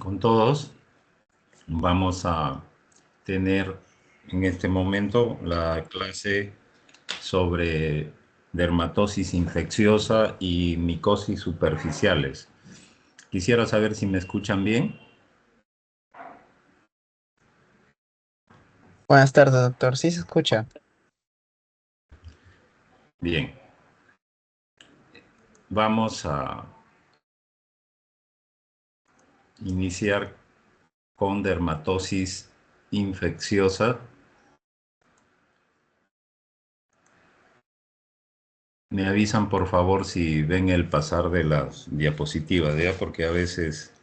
con todos. Vamos a tener en este momento la clase sobre dermatosis infecciosa y micosis superficiales. Quisiera saber si me escuchan bien. Buenas tardes, doctor. Sí se escucha. Bien, vamos a iniciar con dermatosis infecciosa. Me avisan por favor si ven el pasar de las diapositivas, ¿ya? Porque a veces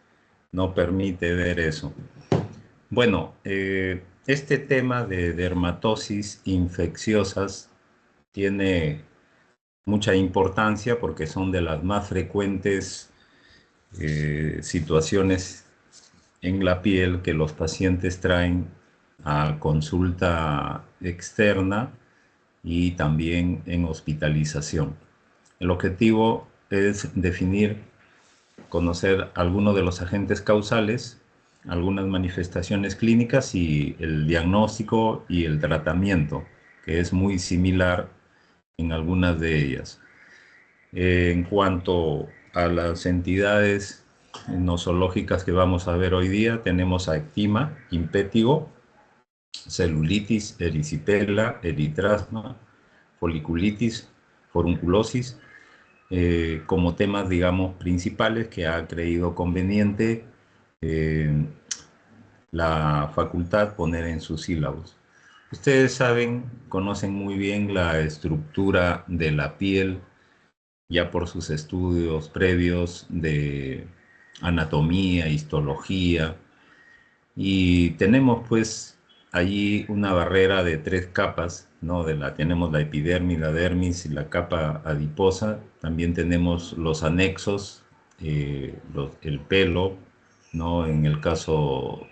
no permite ver eso. Bueno, este tema de dermatosis infecciosas tiene mucha importancia porque son de las más frecuentes situaciones en la piel que los pacientes traen a consulta externa y también en hospitalización. El objetivo es definir, conocer algunos de los agentes causales, algunas manifestaciones clínicas y el diagnóstico y el tratamiento, que es muy similar en algunas de ellas. En cuanto a las entidades nosológicas que vamos a ver hoy día, tenemos a eczema, impétigo, celulitis, erisipela, eritrasma, foliculitis, forunculosis, como temas, digamos, principales que ha creído conveniente eh, la facultad poner en sus sílabos. Ustedes saben, conocen muy bien la estructura de la piel, ya por sus estudios previos de anatomía, histología, y tenemos pues allí una barrera de 3 capas, ¿no? Tenemos la epidermis, la dermis y la capa adiposa. También tenemos los anexos, el pelo, ¿no? En el caso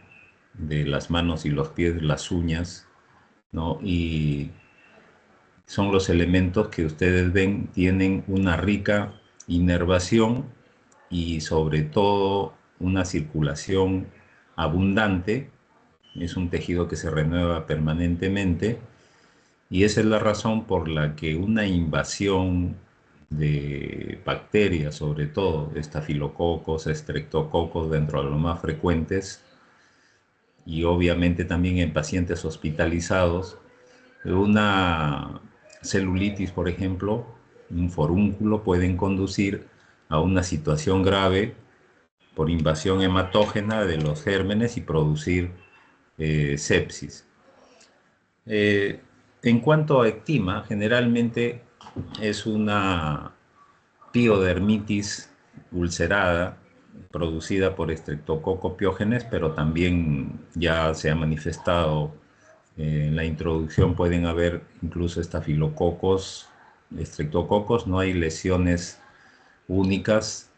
de las manos y los pies, las uñas, ¿no? Y son los elementos que ustedes ven, tienen una rica inervación y sobre todo una circulación abundante. Es un tejido que se renueva permanentemente y esa es la razón por la que una invasión de bacterias, sobre todo estafilococos, estreptococos, dentro de los más frecuentes, y obviamente también en pacientes hospitalizados, una celulitis, por ejemplo, un forúnculo, pueden conducir a una situación grave por invasión hematógena de los gérmenes y producir sepsis. Eh, en cuanto a eczema, generalmente es una piodermitis ulcerada producida por Streptococcus pyogenes, pero también ya se ha manifestado en la introducción, pueden haber incluso estafilococos, estreptococos, no hay lesiones únicas.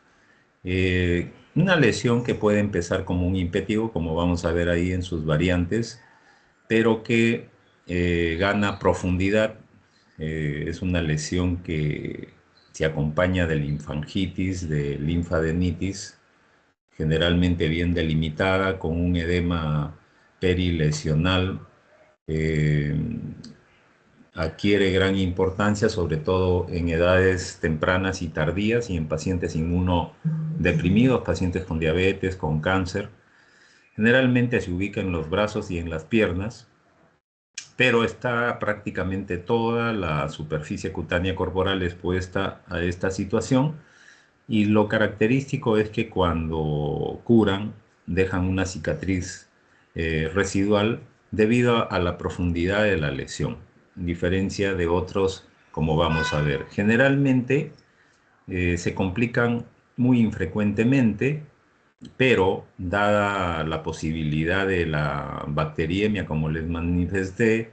Una lesión que puede empezar como un impétigo, como vamos a ver ahí en sus variantes, pero que gana profundidad. Es una lesión que se acompaña de linfangitis, de linfadenitis, generalmente bien delimitada, con un edema perilesional. eh, Adquiere gran importancia, sobre todo en edades tempranas y tardías y en pacientes inmunodeprimidos, pacientes con diabetes, con cáncer. Generalmente se ubica en los brazos y en las piernas, pero está prácticamente toda la superficie cutánea corporal expuesta a esta situación, y lo característico es que cuando curan dejan una cicatriz residual debido a la profundidad de la lesión, en diferencia de otros, como vamos a ver. Generalmente se complican muy infrecuentemente, pero dada la posibilidad de la bacteriemia, como les manifesté,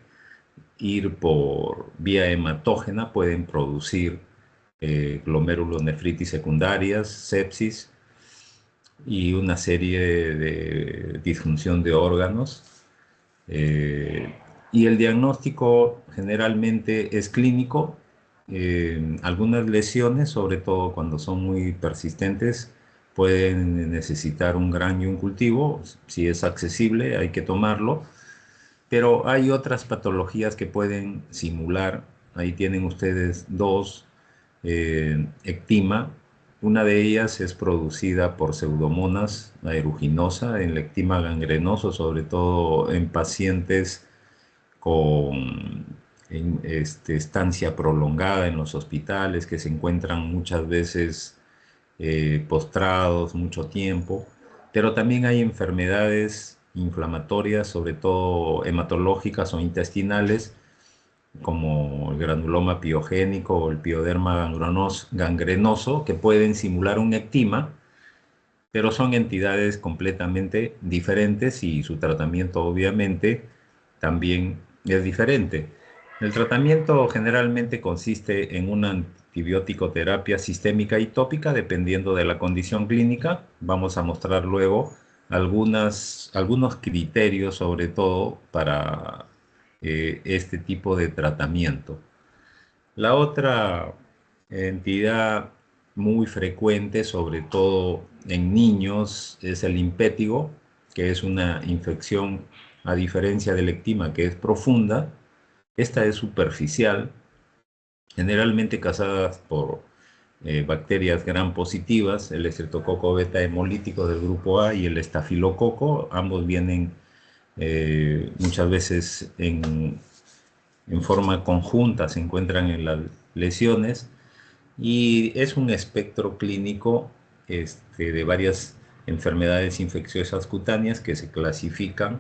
ir por vía hematógena, pueden producir glomerulonefritis secundarias, sepsis y una serie de disfunción de órganos. Eh, y el diagnóstico generalmente es clínico. Algunas lesiones, sobre todo cuando son muy persistentes, pueden necesitar un gran y un cultivo. Si es accesible, hay que tomarlo. Pero hay otras patologías que pueden simular. Ahí tienen ustedes dos. Ectima. Una de ellas es producida por Pseudomonas aeruginosa en el ectima gangrenoso, sobre todo en pacientes con estancia prolongada en los hospitales, que se encuentran muchas veces postrados mucho tiempo, pero también hay enfermedades inflamatorias, sobre todo hematológicas o intestinales, como el granuloma piogénico o el pioderma gangrenoso, que pueden simular un ectima, pero son entidades completamente diferentes y su tratamiento obviamente también es diferente. El tratamiento generalmente consiste en una antibiótico terapia sistémica y tópica dependiendo de la condición clínica. Vamos a mostrar luego algunos criterios sobre todo para este tipo de tratamiento. La otra entidad muy frecuente, sobre todo en niños, es el impétigo, que es una infección, a diferencia del ectima, que es profunda. Esta es superficial, generalmente causadas por bacterias gram positivas, el estreptococo beta hemolítico del grupo A y el estafilococo. Ambos vienen muchas veces en forma conjunta, se encuentran en las lesiones, y es un espectro clínico de varias enfermedades infecciosas cutáneas que se clasifican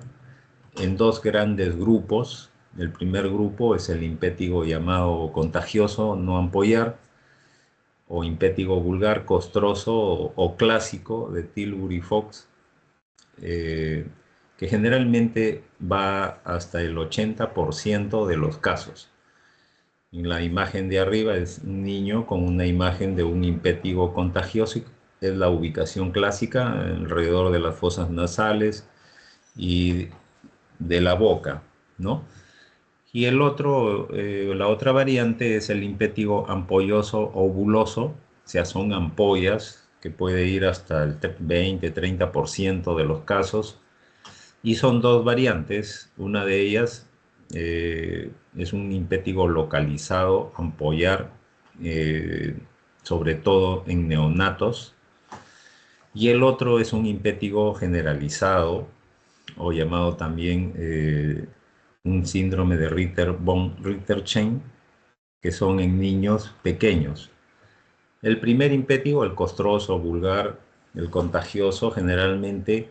en dos grandes grupos. El primer grupo es el impétigo llamado contagioso no ampollar, o impétigo vulgar, costroso o clásico de Tilbury Fox, eh, que generalmente va hasta el 80% de los casos. En la imagen de arriba es un niño con una imagen de un impétigo contagioso. Es la ubicación clásica alrededor de las fosas nasales y de la boca, ¿no? Y la otra variante es el impétigo ampolloso ovuloso, o sea, son ampollas que puede ir hasta el 20-30% de los casos. Y son dos variantes. Una de ellas es un impétigo localizado, ampollar, eh, sobre todo en neonatos. Y el otro es un impétigo generalizado, o llamado también un síndrome de Ritter-von Ritterschein, que son en niños pequeños. El primer impétigo, el costroso, vulgar, el contagioso, generalmente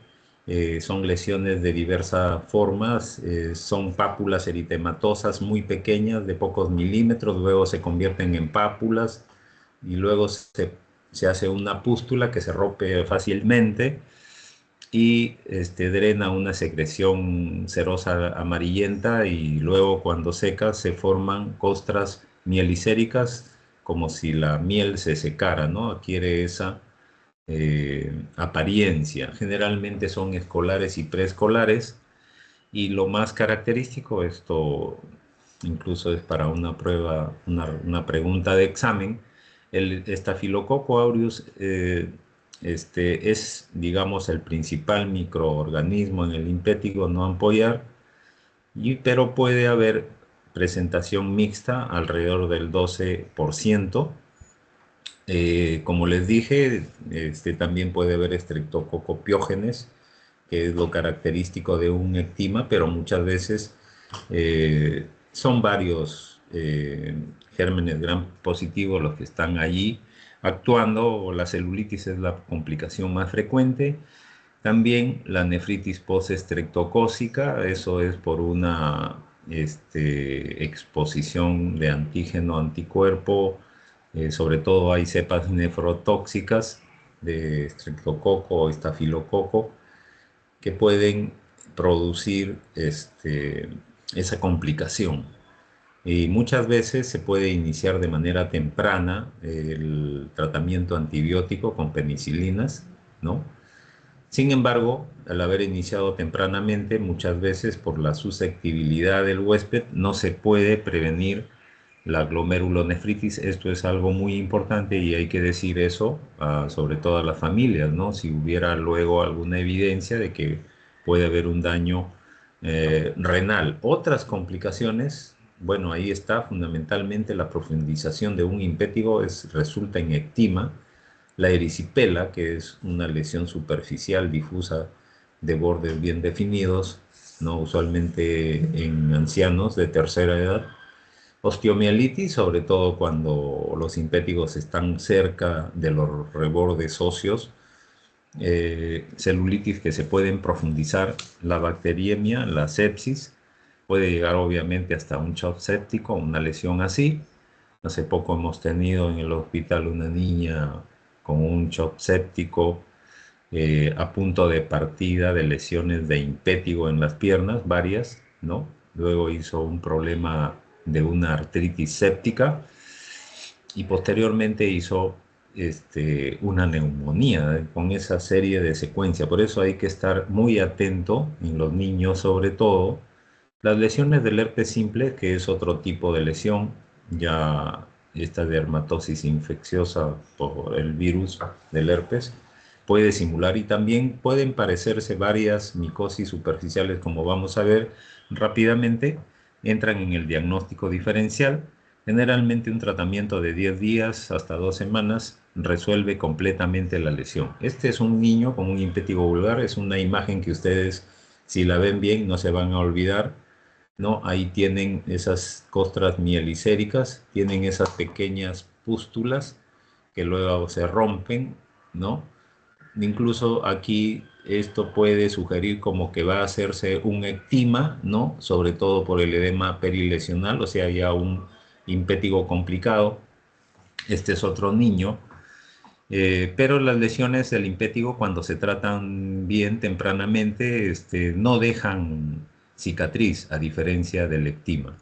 son lesiones de diversas formas, son pápulas eritematosas muy pequeñas, de pocos milímetros, luego se convierten en pápulas y luego se hace una pústula que se rompe fácilmente y drena una secreción cerosa amarillenta, y luego cuando seca se forman costras mielicéricas, como si la miel se secara, ¿no? Adquiere esa apariencia. Generalmente son escolares y preescolares, y lo más característico, esto incluso es para una prueba, una pregunta de examen, el estafilococo aureus es, digamos, el principal microorganismo en el impétigo no ampollar, pero puede haber presentación mixta alrededor del 12%. Como les dije, también puede haber estreptococopiógenes, que es lo característico de un ectima, pero muchas veces son varios gérmenes gram positivos los que están allí actuando, o la celulitis es la complicación más frecuente. También la nefritis postestreptocócica, eso es por una exposición de antígeno anticuerpo. Sobre todo hay cepas nefrotóxicas de estreptococo o estafilococo que pueden producir esa complicación. Y muchas veces se puede iniciar de manera temprana el tratamiento antibiótico con penicilinas, ¿no? Sin embargo, al haber iniciado tempranamente, muchas veces por la susceptibilidad del huésped no se puede prevenir la glomerulonefritis, esto es algo muy importante y hay que decir eso sobre todo a las familias, ¿no? Si hubiera luego alguna evidencia de que puede haber un daño renal. Otras complicaciones, bueno, ahí está fundamentalmente la profundización de un impétigo, resulta en ectima, la erisipela, que es una lesión superficial difusa de bordes bien definidos, ¿no? Usualmente en ancianos de tercera edad. Osteomielitis, sobre todo cuando los impétigos están cerca de los rebordes óseos. Celulitis que se pueden profundizar, la bacteriemia, la sepsis, puede llegar obviamente hasta un shock séptico, una lesión así. Hace poco hemos tenido en el hospital una niña con un shock séptico a punto de partida de lesiones de impétigo en las piernas, varias, ¿no? Luego hizo un problema de una artritis séptica y posteriormente hizo una neumonía con esa serie de secuencia. Por eso hay que estar muy atento en los niños, sobre todo. Las lesiones del herpes simple, que es otro tipo de lesión, ya esta dermatosis infecciosa por el virus del herpes, puede simular y también pueden parecerse varias micosis superficiales, como vamos a ver rápidamente, entran en el diagnóstico diferencial. Generalmente un tratamiento de 10 días hasta 2 semanas resuelve completamente la lesión. Este es un niño con un impétigo vulgar, es una imagen que ustedes, si la ven bien, no se van a olvidar, ¿no? Ahí tienen esas costras mielicéricas, tienen esas pequeñas pústulas que luego se rompen, ¿no? Incluso aquí esto puede sugerir como que va a hacerse un ectima, ¿no? Sobre todo por el edema perilesional, o sea, ya un impétigo complicado. Este es otro niño. Pero las lesiones del impétigo, cuando se tratan bien tempranamente, no dejan cicatriz, a diferencia del ectima.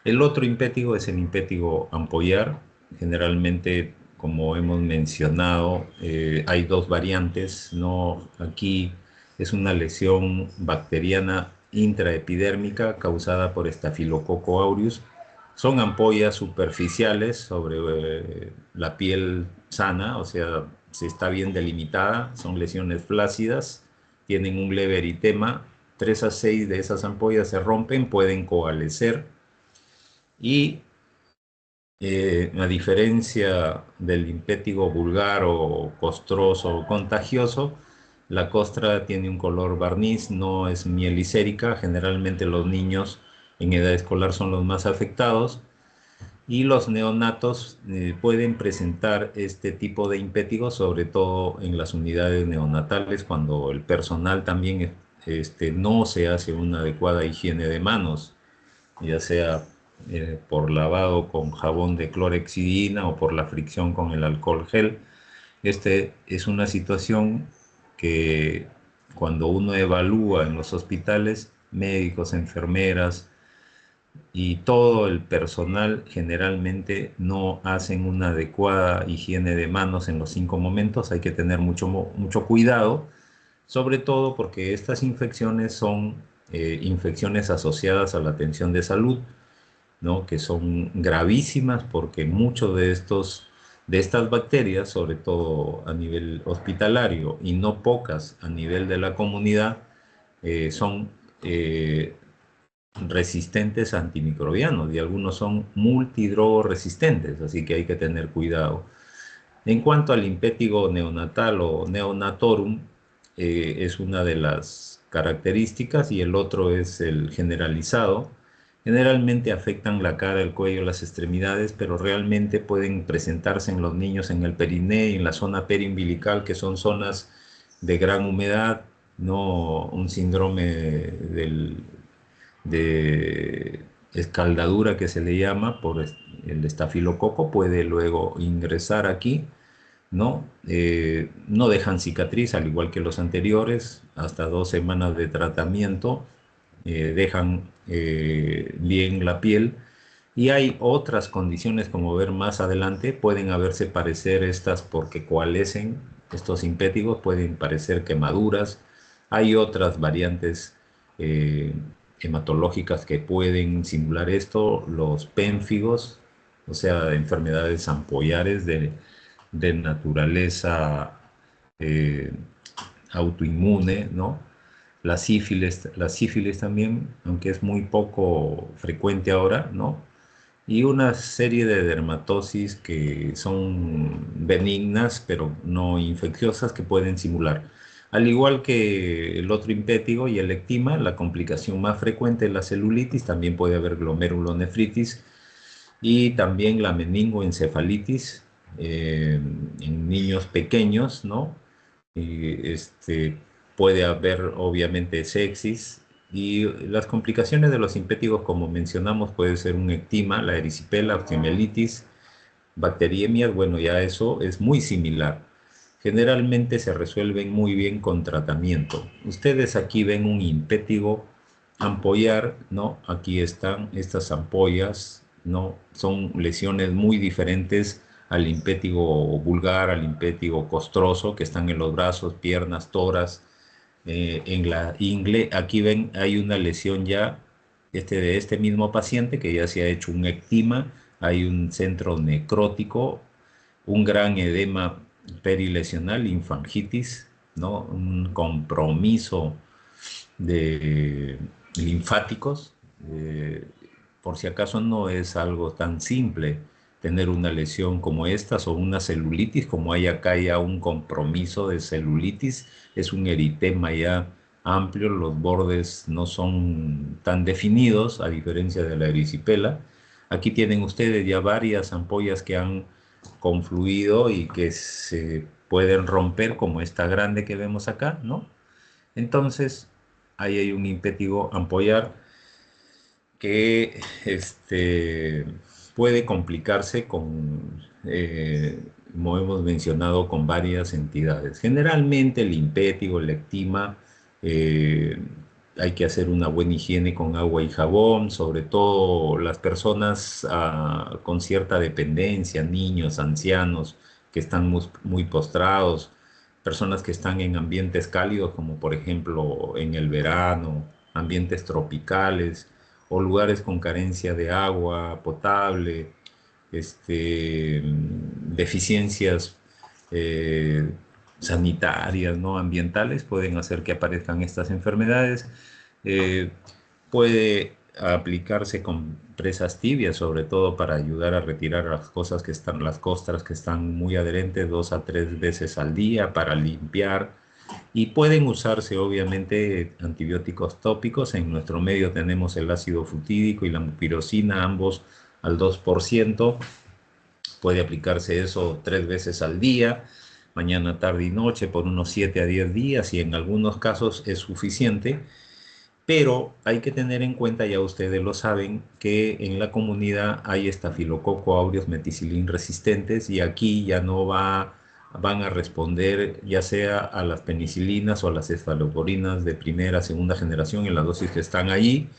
El otro impétigo es el impétigo ampollar. Generalmente, como hemos mencionado, hay dos variantes, ¿no? Aquí es una lesión bacteriana intraepidérmica causada por Staphylococcus aureus. Son ampollas superficiales sobre la piel sana, o sea, si está bien delimitada, son lesiones flácidas, tienen un leve eritema, 3 a 6 de esas ampollas se rompen, pueden coalescer y a diferencia del impétigo vulgar o costroso o contagioso, la costra tiene un color barniz, no es mielicérica. Generalmente los niños en edad escolar son los más afectados y los neonatos pueden presentar este tipo de impétigos, sobre todo en las unidades neonatales, cuando el personal también no se hace una adecuada higiene de manos, ya sea por lavado con jabón de clorexidina o por la fricción con el alcohol gel. Este es una situación que cuando uno evalúa en los hospitales, médicos, enfermeras y todo el personal generalmente no hacen una adecuada higiene de manos en los 5 momentos. Hay que tener mucho cuidado, sobre todo porque estas infecciones son infecciones asociadas a la atención de salud, ¿no? Que son gravísimas porque muchos de estas bacterias, sobre todo a nivel hospitalario y no pocas a nivel de la comunidad, son resistentes a antimicrobianos y algunos son multidrogoresistentes, así que hay que tener cuidado. En cuanto al impétigo neonatal o neonatorum, es una de las características y el otro es el generalizado. Generalmente afectan la cara, el cuello, las extremidades, pero realmente pueden presentarse en los niños en el periné y en la zona periumbilical, que son zonas de gran humedad, no un síndrome de escaldadura que se le llama por el estafilococo, puede luego ingresar aquí, ¿no? No dejan cicatriz, al igual que los anteriores, hasta 2 semanas de tratamiento, dejan bien la piel. Y hay otras condiciones, como ver más adelante, pueden haberse parecer estas porque coalescen, estos impétigos pueden parecer quemaduras. Hay otras variantes eh, hematológicas que pueden simular esto, los pénfigos, o sea, enfermedades ampollares de naturaleza eh, autoinmune, ¿no? La sífilis también, aunque es muy poco frecuente ahora, ¿no? Y una serie de dermatosis que son benignas, pero no infecciosas, que pueden simular. Al igual que el otro impétigo y el ectima, la complicación más frecuente es la celulitis, también puede haber glomerulonefritis y también la meningoencefalitis en niños pequeños, ¿no? Y puede haber obviamente sepsis y las complicaciones de los impétigos, como mencionamos, puede ser un ectima, la erisipela, osteomielitis, bacteriemias, bueno, ya eso es muy similar. Generalmente se resuelven muy bien con tratamiento. Ustedes aquí ven un impétigo ampollar, ¿no? Aquí están estas ampollas, ¿no? Son lesiones muy diferentes al impétigo vulgar, al impétigo costroso, que están en los brazos, piernas, toras. En la ingle, aquí ven, hay una lesión ya de este mismo paciente que ya se ha hecho un ectima, hay un centro necrótico, un gran edema perilesional, linfangitis, ¿no? Un compromiso de linfáticos. Por si acaso no es algo tan simple tener una lesión como estas o una celulitis, como hay acá ya un compromiso de celulitis, es un eritema ya amplio, los bordes no son tan definidos, a diferencia de la erisipela. Aquí tienen ustedes ya varias ampollas que han confluido y que se pueden romper, como esta grande que vemos acá, ¿no? Entonces, ahí hay un impétigo ampollar que puede complicarse con, como hemos mencionado, con varias entidades. Generalmente el impétigo, el ectima, eh, hay que hacer una buena higiene con agua y jabón, sobre todo las personas con cierta dependencia, niños, ancianos que están muy postrados, personas que están en ambientes cálidos, como por ejemplo en el verano, ambientes tropicales o lugares con carencia de agua potable, deficiencias eh, sanitarias, ¿no? Ambientales, pueden hacer que aparezcan estas enfermedades. Eh, Puede aplicarse con presas tibias, sobre todo para ayudar a retirar las costras que están muy adherentes 2 a 3 veces al día para limpiar. Y pueden usarse obviamente antibióticos tópicos. En nuestro medio tenemos el ácido futídico y la mupirocina, ambos al 2%. Puede aplicarse eso 3 veces al día, mañana, tarde y noche, por unos 7 a 10 días, y en algunos casos es suficiente. Pero hay que tener en cuenta, ya ustedes lo saben, que en la comunidad hay estafilococo aureus meticilin resistentes, y aquí ya no van a responder ya sea a las penicilinas o a las cefaloporinas de primera, segunda generación en la dosis que están allí,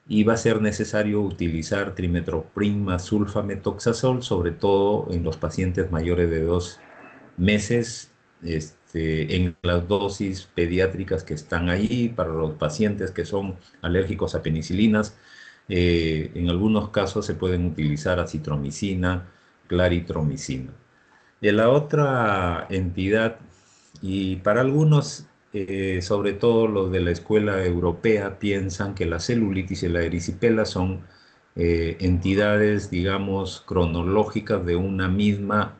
y va a ser necesario utilizar trimetoprim más sulfametoxazol, sobre todo en los pacientes mayores de 2 meses, en las dosis pediátricas que están ahí, para los pacientes que son alérgicos a penicilinas. En algunos casos se pueden utilizar acitromicina, claritromicina. De la otra entidad, y para algunos, sobre todo los de la escuela europea, piensan que la celulitis y la erisipela son entidades, digamos, cronológicas de una misma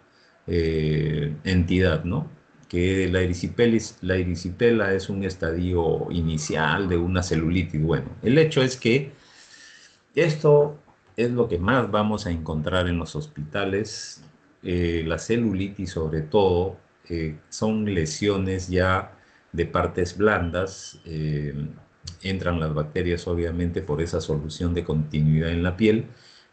entidad, ¿no? Que la erisipela es un estadio inicial de una celulitis. Bueno, el hecho es que esto es lo que más vamos a encontrar en los hospitales. La celulitis, sobre todo, son lesiones ya de partes blandas. Entran las bacterias, obviamente, por esa solución de continuidad en la piel.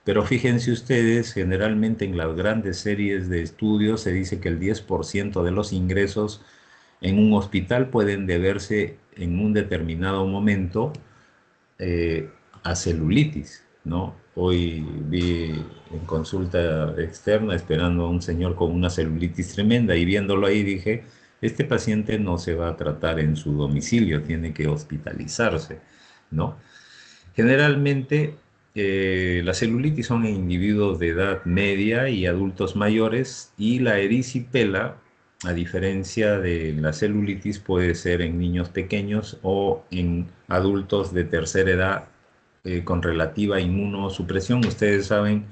Pero fíjense ustedes, generalmente en las grandes series de estudios se dice que el 10% de los ingresos en un hospital pueden deberse en un determinado momento eh, a celulitis, ¿no? Hoy vi en consulta externa esperando a un señor con una celulitis tremenda, y viéndolo ahí dije, este paciente no se va a tratar en su domicilio, tiene que hospitalizarse, ¿no? Generalmente La celulitis son en individuos de edad media y adultos mayores, y la erisipela, a diferencia de la celulitis, puede ser en niños pequeños o en adultos de tercera edad con relativa inmunosupresión. Ustedes saben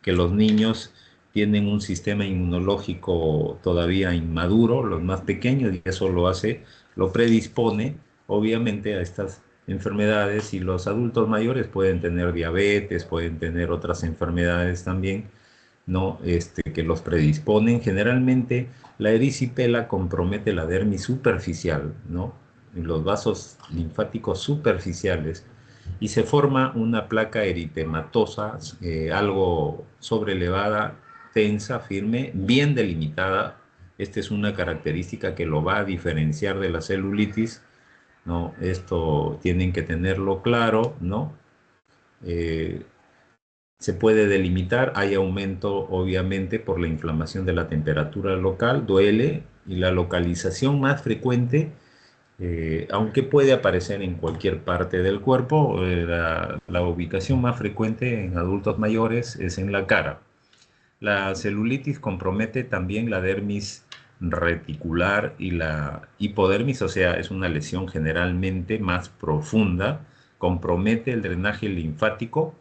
que los niños tienen un sistema inmunológico todavía inmaduro, los más pequeños, y eso lo predispone obviamente a estas enfermedades, y los adultos mayores pueden tener diabetes, pueden tener otras enfermedades también, ¿no? Que los predisponen. Generalmente la erisipela compromete la dermis superficial, ¿no? Los vasos linfáticos superficiales, y se forma una placa eritematosa, algo sobrelevada, tensa, firme, bien delimitada. Esta es una característica que lo va a diferenciar de la celulitis, ¿no? Esto tienen que tenerlo claro, ¿no? Eh, Se puede delimitar, hay aumento obviamente por la inflamación de la temperatura local, duele, y la localización más frecuente, aunque puede aparecer en cualquier parte del cuerpo, la ubicación más frecuente en adultos mayores es en la cara. La celulitis compromete también la dermis reticular y la hipodermis, o sea, es una lesión generalmente más profunda, compromete el drenaje linfático,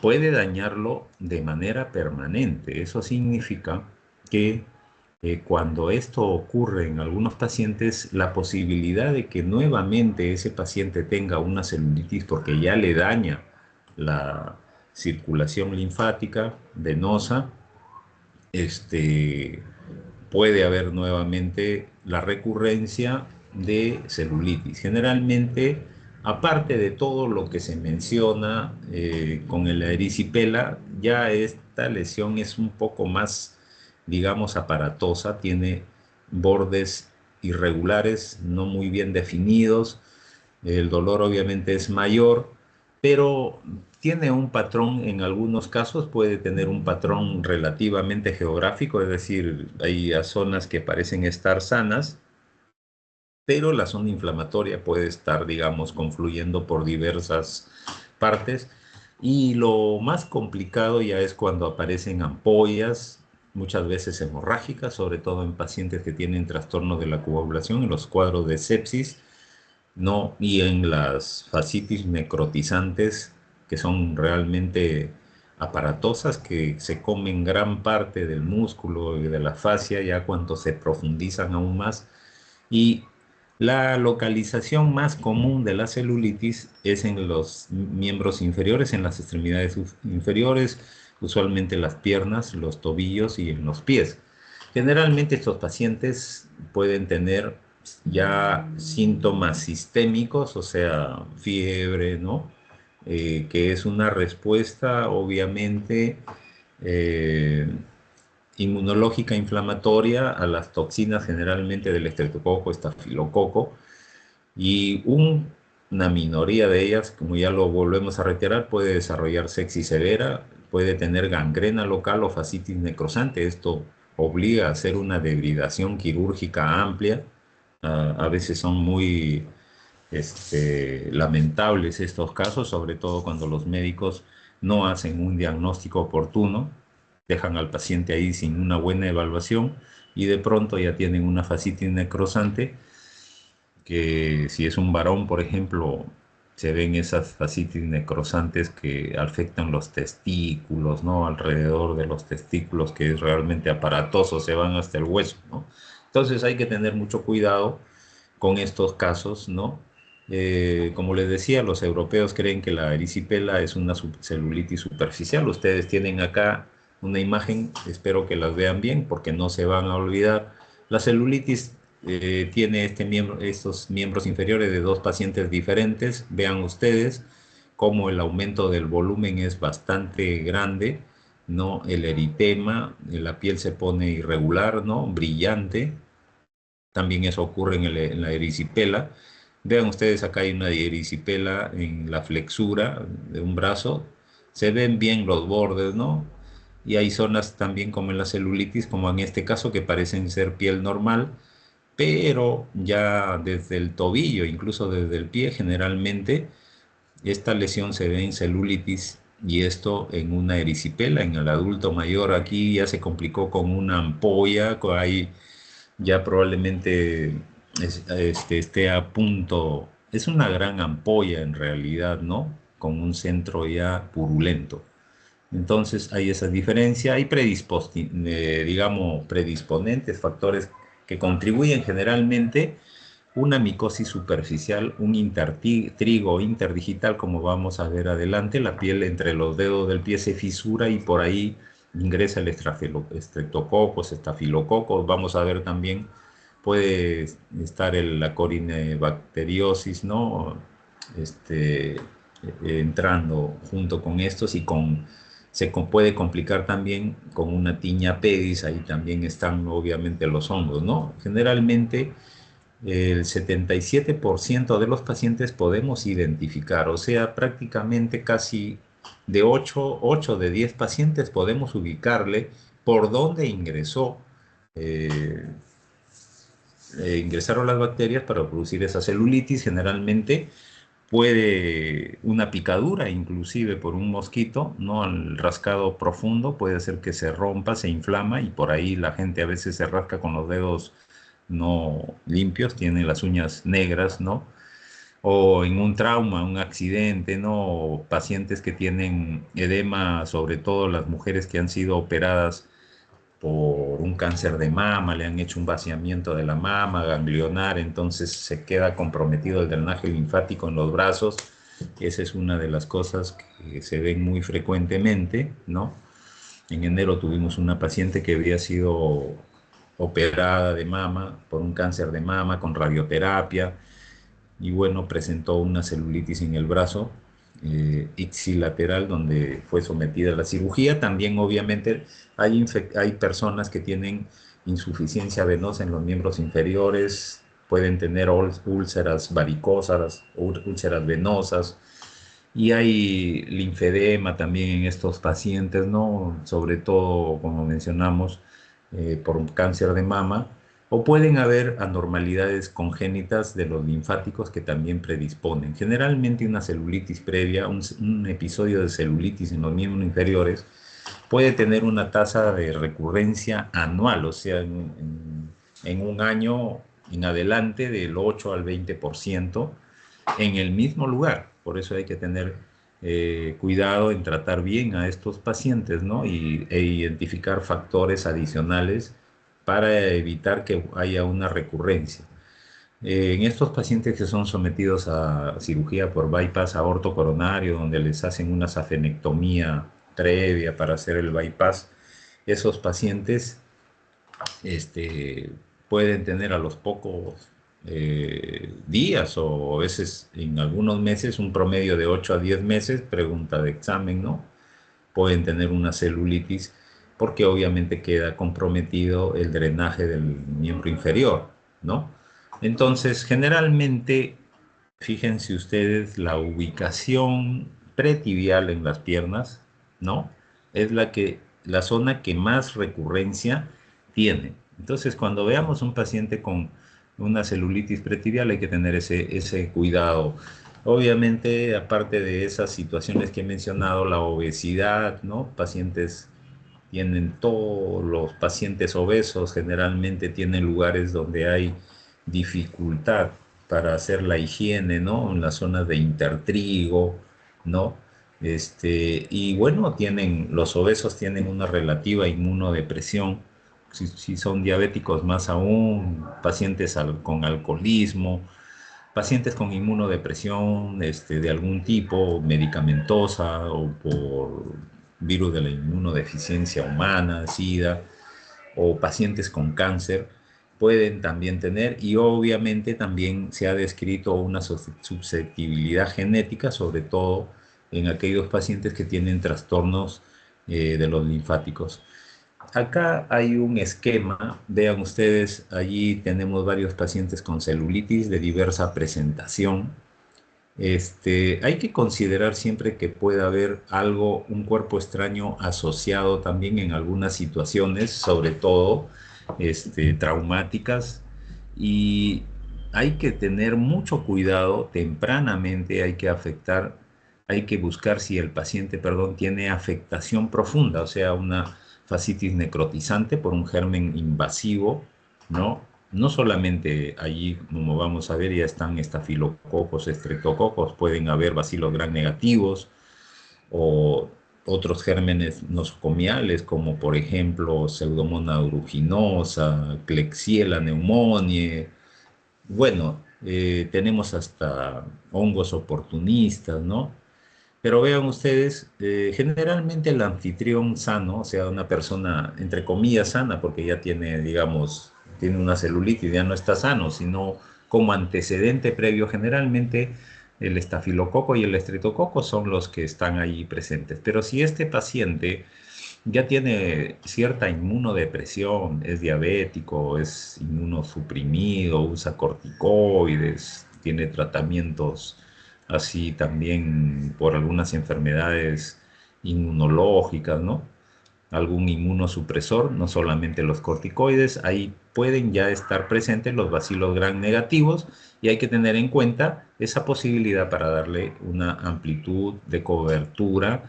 puede dañarlo de manera permanente. Eso significa que cuando esto ocurre en algunos pacientes, la posibilidad de que nuevamente ese paciente tenga una celulitis porque ya le daña la circulación linfática venosa, este, puede haber nuevamente la recurrencia de celulitis. Generalmente, aparte de todo lo que se menciona con el erisipela, ya esta lesión es un poco más, digamos, aparatosa, tiene bordes irregulares, no muy bien definidos, el dolor obviamente es mayor, pero tiene un patrón. En algunos casos puede tener un patrón relativamente geográfico, es decir, hay zonas que parecen estar sanas, pero la zona inflamatoria puede estar, digamos, confluyendo por diversas partes. Y lo más complicado ya es cuando aparecen ampollas, muchas veces hemorrágicas, sobre todo en pacientes que tienen trastorno de la coagulación, en los cuadros de sepsis, ¿no? Y en las fascitis necrotizantes, que son realmente aparatosas, que se comen gran parte del músculo y de la fascia ya cuando se profundizan aún más. Y la localización más común de la celulitis es en los miembros inferiores, en las extremidades inferiores, usualmente las piernas, los tobillos y en los pies. Generalmente estos pacientes pueden tener ya síntomas sistémicos, o sea, fiebre, ¿no? Que es una respuesta obviamente eh, inmunológica inflamatoria a las toxinas, generalmente del estreptococo, estafilococo, y una minoría de ellas, como ya lo volvemos a reiterar, puede desarrollar sepsis severa, puede tener gangrena local o fascitis necrosante. Esto obliga a hacer una debridación quirúrgica amplia. A veces son muy lamentables estos casos, sobre todo cuando los médicos no hacen un diagnóstico oportuno, dejan al paciente ahí sin una buena evaluación, y de pronto ya tienen una fascitis necrosante, que si es un varón, por ejemplo, se ven esas fascitis necrosantes que afectan los testículos, ¿no? Alrededor de los testículos, que es realmente aparatoso, se van hasta el hueso, ¿no? Entonces hay que tener mucho cuidado con estos casos, ¿no? Como les decía, los europeos creen que la erisipela es una celulitis superficial. Ustedes tienen acá una imagen, espero que las vean bien porque no se van a olvidar. La celulitis tiene estos miembros inferiores de dos pacientes diferentes. Vean ustedes cómo el aumento del volumen es bastante grande, ¿no? El eritema, la piel se pone irregular, ¿no? Brillante. También eso ocurre en la erisipela. Vean ustedes, acá hay una erisipela en la flexura de un brazo. Se ven bien los bordes, ¿no? Y hay zonas también como en la celulitis, como en este caso, que parecen ser piel normal, pero ya desde el tobillo, incluso desde el pie, generalmente esta lesión se ve en celulitis y esto en una erisipela. En el adulto mayor aquí ya se complicó con una ampolla, ahí ya probablemente esté a punto. Es una gran ampolla en realidad, ¿no? Con un centro ya purulento. Entonces hay esa diferencia, hay digamos, predisponentes, factores que contribuyen generalmente una micosis superficial, un intertrigo interdigital, como vamos a ver adelante, la piel entre los dedos del pie se fisura y por ahí ingresa el estreptococos, estafilococos, vamos a ver también, puede estar la corinebacteriosis, ¿no? Entrando junto con estos y puede complicar también con una tiña pedis, ahí también están obviamente los hongos, ¿no? Generalmente el 77% de los pacientes podemos identificar, o sea, prácticamente casi de 8 de 10 pacientes podemos ubicarle por dónde eh, ingresaron las bacterias para producir esa celulitis. Generalmente puede una picadura, inclusive por un mosquito, ¿no? Al rascado profundo puede hacer que se rompa, se inflama y por ahí la gente a veces se rasca con los dedos no limpios, tiene las uñas negras, ¿no? O en un trauma, un accidente, ¿no? O pacientes que tienen edema, sobre todo las mujeres que han sido operadas por un cáncer de mama, le han hecho un vaciamiento de la mama ganglionar, entonces se queda comprometido el drenaje linfático en los brazos. Esa es una de las cosas que se ven muy frecuentemente, ¿no? En enero tuvimos una paciente que había sido operada de mama por un cáncer de mama con radioterapia y bueno, presentó una celulitis en el brazo ipsilateral donde fue sometida a la cirugía. También obviamente hay personas que tienen insuficiencia venosa en los miembros inferiores, pueden tener úlceras varicosas, úlceras venosas, y hay linfedema también en estos pacientes, ¿no? Sobre todo, como mencionamos, por un cáncer de mama, o pueden haber anormalidades congénitas de los linfáticos que también predisponen. Generalmente una celulitis previa, un episodio de celulitis en los miembros inferiores, puede tener una tasa de recurrencia anual, o sea, en un año en adelante del 8 al 20% en el mismo lugar. Por eso hay que tener cuidado en tratar bien a estos pacientes, ¿no? E identificar factores adicionales para evitar que haya una recurrencia. En estos pacientes que son sometidos a cirugía por bypass aorto coronario, donde les hacen una safenectomía previa para hacer el bypass, esos pacientes este, pueden tener a los pocos días o a veces en algunos meses, un promedio de 8 a 10 meses, pregunta de examen, ¿no? Pueden tener una celulitis porque obviamente queda comprometido el drenaje del miembro inferior, ¿no? Entonces, generalmente, fíjense ustedes, la ubicación pretibial en las piernas, ¿no? Es la zona que más recurrencia tiene. Entonces, cuando veamos un paciente con una celulitis pretibial, hay que tener ese cuidado. Obviamente, aparte de esas situaciones que he mencionado, la obesidad, ¿no? Todos los pacientes obesos generalmente tienen lugares donde hay dificultad para hacer la higiene, ¿no? En las zonas de intertrigo, ¿no? Y bueno, los obesos tienen una relativa inmunodepresión. Si son diabéticos más aún, pacientes con alcoholismo, pacientes con inmunodepresión de algún tipo, medicamentosa o por virus de la inmunodeficiencia humana, SIDA, o pacientes con cáncer, pueden también tener, y obviamente también se ha descrito una susceptibilidad genética, sobre todo en aquellos pacientes que tienen trastornos de los linfáticos. Acá hay un esquema, vean ustedes, allí tenemos varios pacientes con celulitis de diversa presentación. Hay que considerar siempre que puede haber algo, un cuerpo extraño asociado también en algunas situaciones, sobre todo traumáticas, y hay que tener mucho cuidado tempranamente, hay que afectar hay que buscar si el paciente, perdón, tiene afectación profunda, o sea, una fascitis necrotizante por un germen invasivo, ¿no? No solamente allí, como vamos a ver, ya están estafilococos, estreptococos, pueden haber bacilos gram negativos o otros gérmenes nosocomiales, como por ejemplo Pseudomonas aeruginosa, Klebsiella pneumoniae. Bueno, tenemos hasta hongos oportunistas, ¿no? Pero vean ustedes, generalmente el anfitrión sano, o sea, una persona entre comillas sana, porque ya tiene, digamos, tiene una celulitis, ya no está sano, sino como antecedente previo, generalmente el estafilococo y el estreptococo son los que están ahí presentes. Pero si este paciente ya tiene cierta inmunodepresión, es diabético, es inmunosuprimido, usa corticoides, tiene tratamientos así también por algunas enfermedades inmunológicas, ¿no? Algún inmunosupresor, no solamente los corticoides, ahí pueden ya estar presentes los bacilos gram negativos y hay que tener en cuenta esa posibilidad para darle una amplitud de cobertura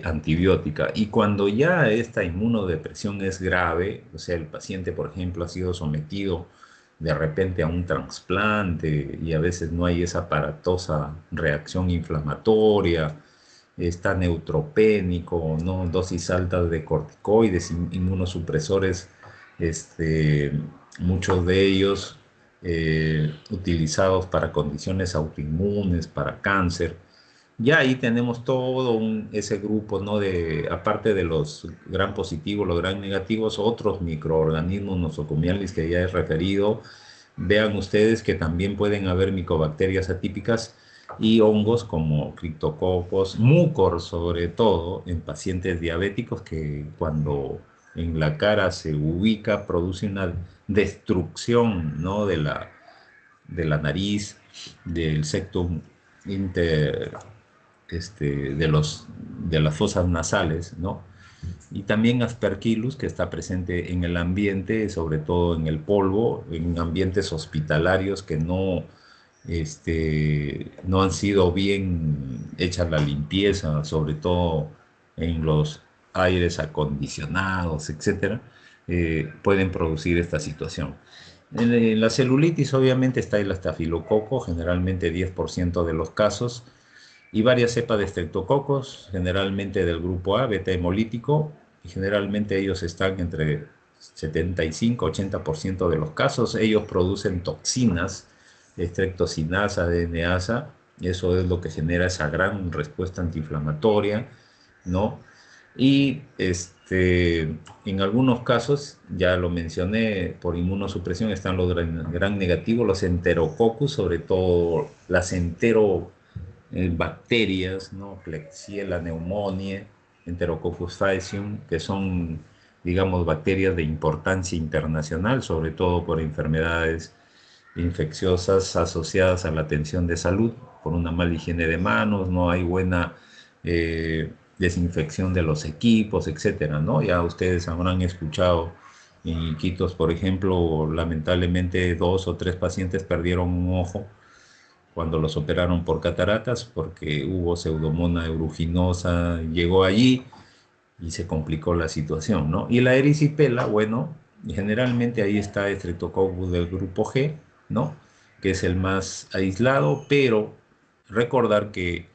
antibiótica. Y cuando ya esta inmunodepresión es grave, o sea, el paciente, por ejemplo, ha sido sometido de repente a un trasplante y a veces no hay esa aparatosa reacción inflamatoria, está neutropénico, ¿no? Dosis altas de corticoides, inmunosupresores, este, muchos de ellos utilizados para condiciones autoinmunes, para cáncer. Ya ahí tenemos todo ese grupo, ¿no? De, aparte de los gran positivos, los gran negativos, otros microorganismos nosocomiales que ya he referido. Vean ustedes que también pueden haber micobacterias atípicas y hongos como criptococos, mucor sobre todo en pacientes diabéticos que cuando en la cara se ubica produce una destrucción, ¿no? de la nariz, del septum inter, de las fosas nasales, ¿no? Y también Aspergillus, que está presente en el ambiente, sobre todo en el polvo, en ambientes hospitalarios que no han sido bien hechas la limpieza, sobre todo en los aires acondicionados, etcétera, pueden producir esta situación. En la celulitis obviamente está el estafilococo, generalmente 10% de los casos, y varias cepas de estreptococos, generalmente del grupo A, beta hemolítico, y generalmente ellos están entre 75-80% de los casos. Ellos producen toxinas, estreptocinasa, DNasa, y eso es lo que genera esa gran respuesta antiinflamatoria, ¿no? Y en algunos casos, ya lo mencioné, por inmunosupresión están los gran negativos, los enterococcus, sobre todo las bacterias, ¿no? Klebsiella pneumoniae, Enterococcus faecium, que son, digamos, bacterias de importancia internacional, sobre todo por enfermedades infecciosas asociadas a la atención de salud, por una mala higiene de manos, no hay buena desinfección de los equipos, etcétera, ¿no? Ya ustedes habrán escuchado en Iquitos, por ejemplo, lamentablemente 2 o 3 pacientes perdieron un ojo cuando los operaron por cataratas, porque hubo Pseudomonas aeruginosa, llegó allí y se complicó la situación, ¿no? Y la erisipela, bueno, generalmente ahí está Streptococcus del grupo G, ¿no? Que es el más aislado, pero recordar que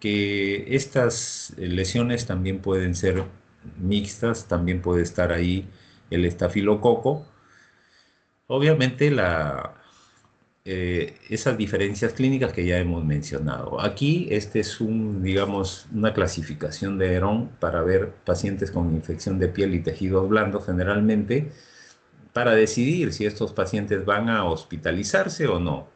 estas lesiones también pueden ser mixtas, también puede estar ahí el estafilococo. Obviamente esas diferencias clínicas que ya hemos mencionado. Aquí este es digamos, una clasificación de Herón para ver pacientes con infección de piel y tejidos blandos generalmente, para decidir si estos pacientes van a hospitalizarse o no.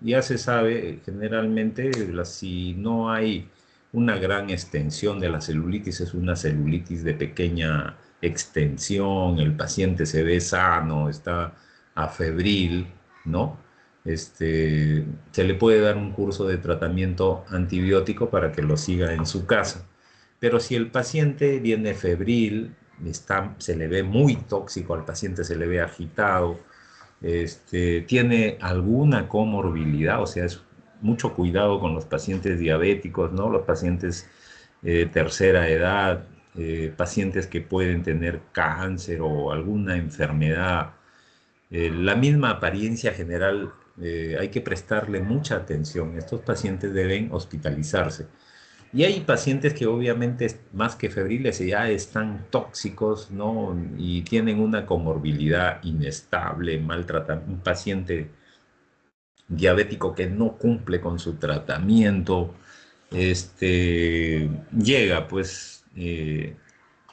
Ya se sabe generalmente si no hay una gran extensión de la celulitis, es una celulitis de pequeña extensión, el paciente se ve sano, está afebril, ¿no? Se le puede dar un curso de tratamiento antibiótico para que lo siga en su casa. Pero si el paciente viene febril, se le ve muy tóxico al paciente, se le ve agitado, tiene alguna comorbilidad, o sea, es mucho cuidado con los pacientes diabéticos, ¿no? Los pacientes tercera edad, pacientes que pueden tener cáncer o alguna enfermedad. La misma apariencia general, hay que prestarle mucha atención. Estos pacientes deben hospitalizarse. Y hay pacientes que obviamente más que febriles ya están tóxicos, ¿no? Y tienen una comorbilidad inestable, maltrata. Un paciente diabético que no cumple con su tratamiento, llega pues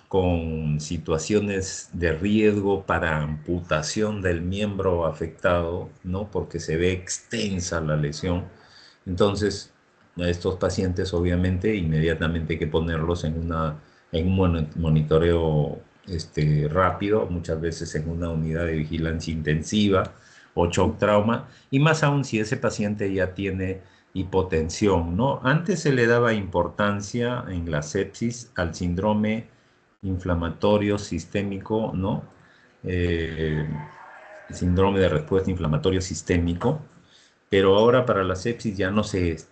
con situaciones de riesgo para amputación del miembro afectado, ¿no? Porque se ve extensa la lesión. Entonces, a estos pacientes obviamente inmediatamente hay que ponerlos en un monitoreo rápido, muchas veces en una unidad de vigilancia intensiva o shock trauma, y más aún si ese paciente ya tiene hipotensión, ¿no? Antes se le daba importancia en la sepsis al síndrome inflamatorio sistémico, ¿no? Eh, Síndrome de respuesta inflamatorio sistémico, pero ahora para la sepsis ya no se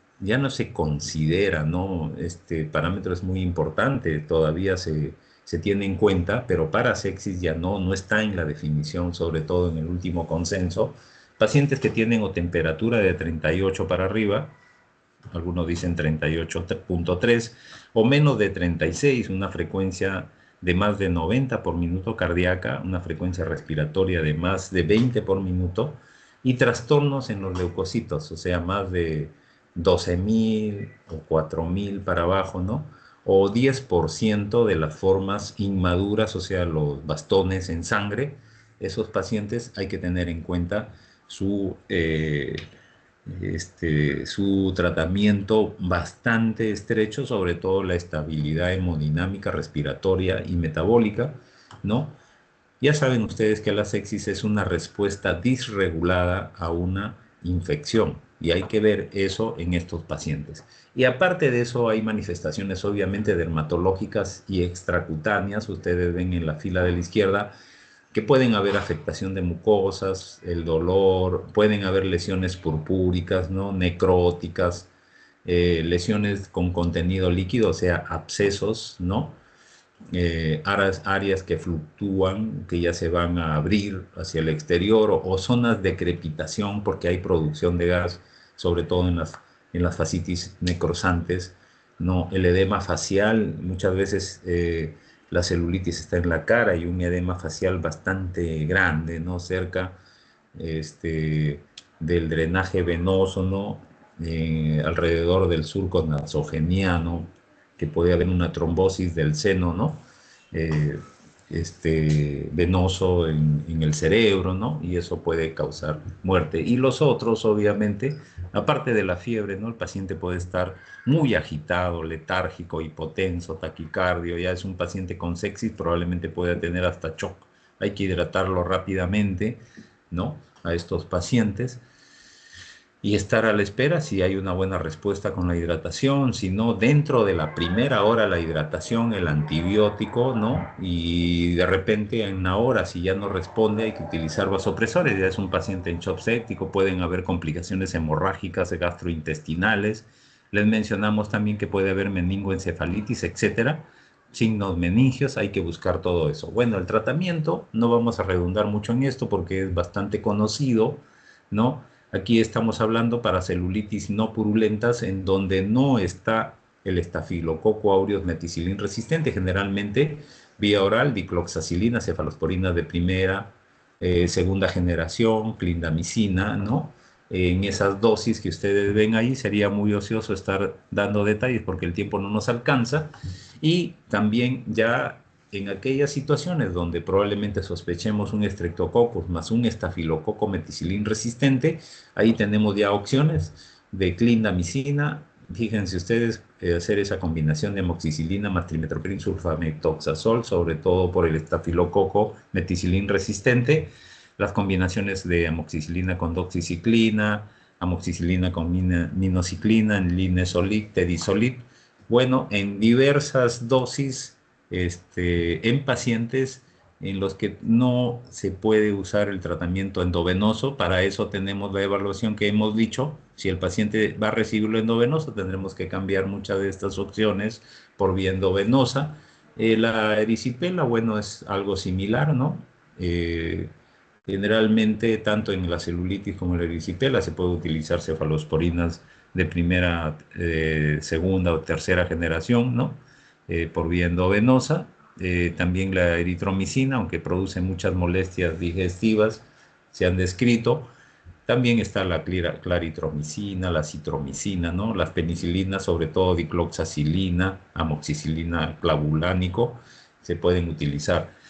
considera, ¿no? Este parámetro es muy importante, todavía se tiene en cuenta, pero para sepsis ya no está en la definición, sobre todo en el último consenso. Pacientes que tienen o temperatura de 38 para arriba, algunos dicen 38.3 o menos de 36, una frecuencia de más de 90 por minuto cardíaca, una frecuencia respiratoria de más de 20 por minuto y trastornos en los leucocitos, o sea, más de 12.000 o 4.000 para abajo, ¿no? O 10% de las formas inmaduras, o sea, los bastones en sangre. Esos pacientes hay que tener en cuenta su su tratamiento bastante estrecho, sobre todo la estabilidad hemodinámica, respiratoria y metabólica, ¿no? Ya saben ustedes que la sepsis es una respuesta disregulada a una infección y hay que ver eso en estos pacientes. Y aparte de eso hay manifestaciones obviamente dermatológicas y extracutáneas, ustedes ven en la fila de la izquierda que pueden haber afectación de mucosas, el dolor, pueden haber lesiones purpúricas, ¿no? Necróticas, lesiones con contenido líquido, o sea, abscesos, ¿no? Áreas que fluctúan, que ya se van a abrir hacia el exterior, o zonas de crepitación porque hay producción de gas, sobre todo en las fascitis necrosantes, ¿no? El edema facial, muchas veces la celulitis está en la cara y un edema facial bastante grande, ¿no? Cerca este, del drenaje venoso, ¿no? Alrededor del surco nasogeniano, que puede haber una trombosis del seno, ¿no? Eh, Venoso en el cerebro, ¿no? Y eso puede causar muerte. Y los otros, obviamente, aparte de la fiebre, ¿no? El paciente puede estar muy agitado, letárgico, hipotenso, taquicardio, ya es un paciente con sepsis, probablemente pueda tener hasta shock. Hay que hidratarlo rápidamente, ¿no? A estos pacientes y estar a la espera si hay una buena respuesta con la hidratación, si no, dentro de la primera hora la hidratación, el antibiótico, ¿no? Y de repente en una hora, si ya no responde, hay que utilizar vasopresores, ya es un paciente en shock séptico, pueden haber complicaciones hemorrágicas, gastrointestinales, les mencionamos también que puede haber meningoencefalitis, etcétera, signos meningios, hay que buscar todo eso. Bueno, el tratamiento, no vamos a redundar mucho en esto porque es bastante conocido, ¿no? Aquí estamos hablando para celulitis no purulentas en donde no está el estafilococo aureus meticilin resistente, generalmente vía oral, dicloxacilina, cefalosporina de primera, segunda generación, clindamicina, ¿no? En esas dosis que ustedes ven ahí sería muy ocioso estar dando detalles porque el tiempo no nos alcanza y también ya en aquellas situaciones donde probablemente sospechemos un Streptococcus más un estafilococo meticilin resistente, ahí tenemos ya opciones de clindamicina. Fíjense ustedes, hacer esa combinación de amoxicilina más trimethoprim sulfamethoxazol, sobre todo por el estafilococo meticilin resistente, las combinaciones de amoxicilina con doxiciclina, amoxicilina con minociclina, linezolid, tedizolid, bueno, en diversas dosis en pacientes en los que no se puede usar el tratamiento endovenoso. Para eso tenemos la evaluación que hemos dicho. Si el paciente va a recibirlo endovenoso, tendremos que cambiar muchas de estas opciones por vía endovenosa. La erisipela, bueno, es algo similar, ¿no? Eh, Generalmente, tanto en la celulitis como en la erisipela, se puede utilizar cefalosporinas de primera, segunda o tercera generación, ¿no? Por vía endovenosa. También la eritromicina, aunque produce muchas molestias digestivas, se han descrito. También está la claritromicina, la citromicina, ¿no? Las penicilinas, sobre todo dicloxacilina, amoxicilina clavulánico, se pueden utilizar.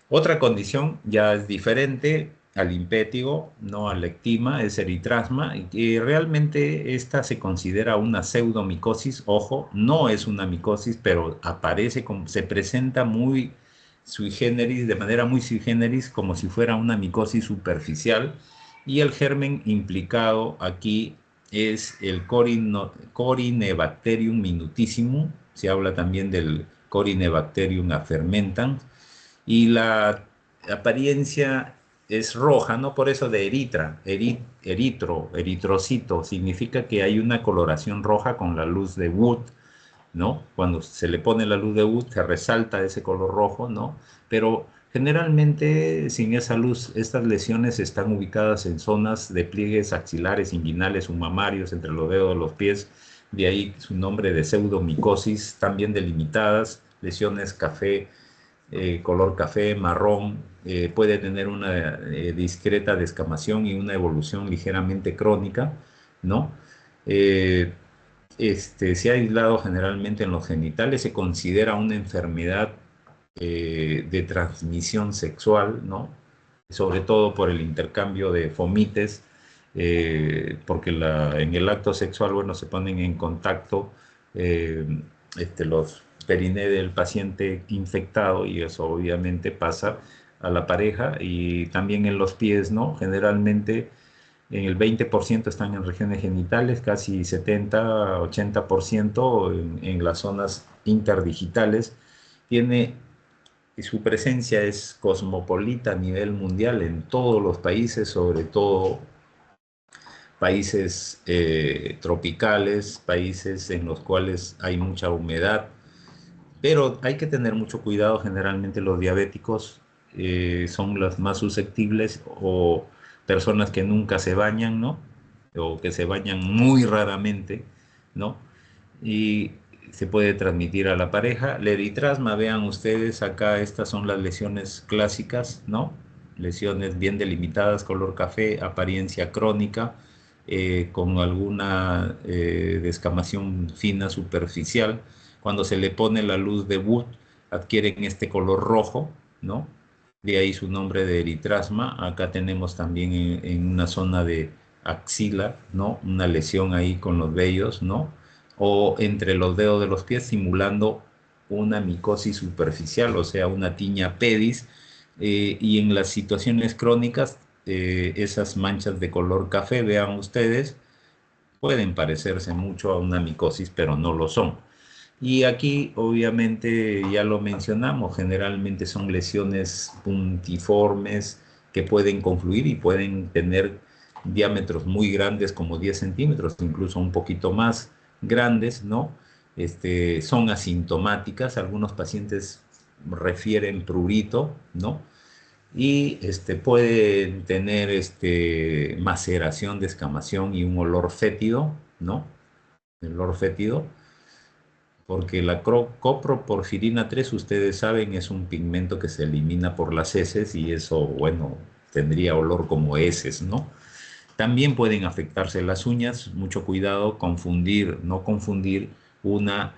Otra condición ya es diferente al impétigo, no al ectima, es eritrasma, y que realmente esta se considera una pseudomicosis. Ojo, no es una micosis, pero aparece como, se presenta muy sui generis, de manera muy sui generis, como si fuera una micosis superficial, y el germen implicado aquí es el Corynebacterium minutissimum. Se habla también del Corynebacterium afermentans, y la apariencia es roja, ¿no? Por eso de eritrocito, significa que hay una coloración roja con la luz de Wood, ¿no? Cuando se le pone la luz de Wood, se resalta ese color rojo, ¿no? Pero generalmente sin esa luz, estas lesiones están ubicadas en zonas de pliegues axilares, inguinales, submamarios, entre los dedos de los pies, de ahí su nombre de pseudomicosis, también delimitadas, lesiones café, color café, marrón, puede tener una discreta descamación y una evolución ligeramente crónica, ¿no? Eh, Se ha aislado generalmente en los genitales, se considera una enfermedad de transmisión sexual, ¿no? Sobre todo por el intercambio de fomites, porque en el acto sexual, bueno, se ponen en contacto eh, los periné del paciente infectado, y eso obviamente pasa a la pareja, y también en los pies, ¿no? Generalmente en el 20% están en regiones genitales, casi 70-80% en las zonas interdigitales. Tiene, su presencia es cosmopolita a nivel mundial en todos los países, sobre todo países tropicales, países en los cuales hay mucha humedad, pero hay que tener mucho cuidado. Generalmente los diabéticos son las más susceptibles, o personas que nunca se bañan, ¿no? O que se bañan muy raramente, ¿no? Y se puede transmitir a la pareja. El eritrasma, vean ustedes acá, estas son las lesiones clásicas, ¿no? Lesiones bien delimitadas, color café, apariencia crónica, con alguna descamación fina superficial. Cuando se le pone la luz de Wood, adquieren este color rojo, ¿no? De ahí su nombre de eritrasma. Acá tenemos también en una zona de axila, ¿no? Una lesión ahí con los vellos, ¿no? O entre los dedos de los pies, simulando una micosis superficial, o sea, una tiña pedis. Y en las situaciones crónicas, esas manchas de color café, vean ustedes, pueden parecerse mucho a una micosis, pero no lo son. Y aquí, obviamente, ya lo mencionamos, generalmente son lesiones puntiformes que pueden confluir y pueden tener diámetros muy grandes, como 10 centímetros, incluso un poquito más grandes, ¿no? Son asintomáticas, algunos pacientes refieren prurito, ¿no? Y pueden tener maceración, descamación y un olor fétido, ¿no? El olor fétido, porque la coproporfirina 3, ustedes saben, es un pigmento que se elimina por las heces, y eso, bueno, tendría olor como heces, ¿no? También pueden afectarse las uñas, mucho cuidado, no confundir una,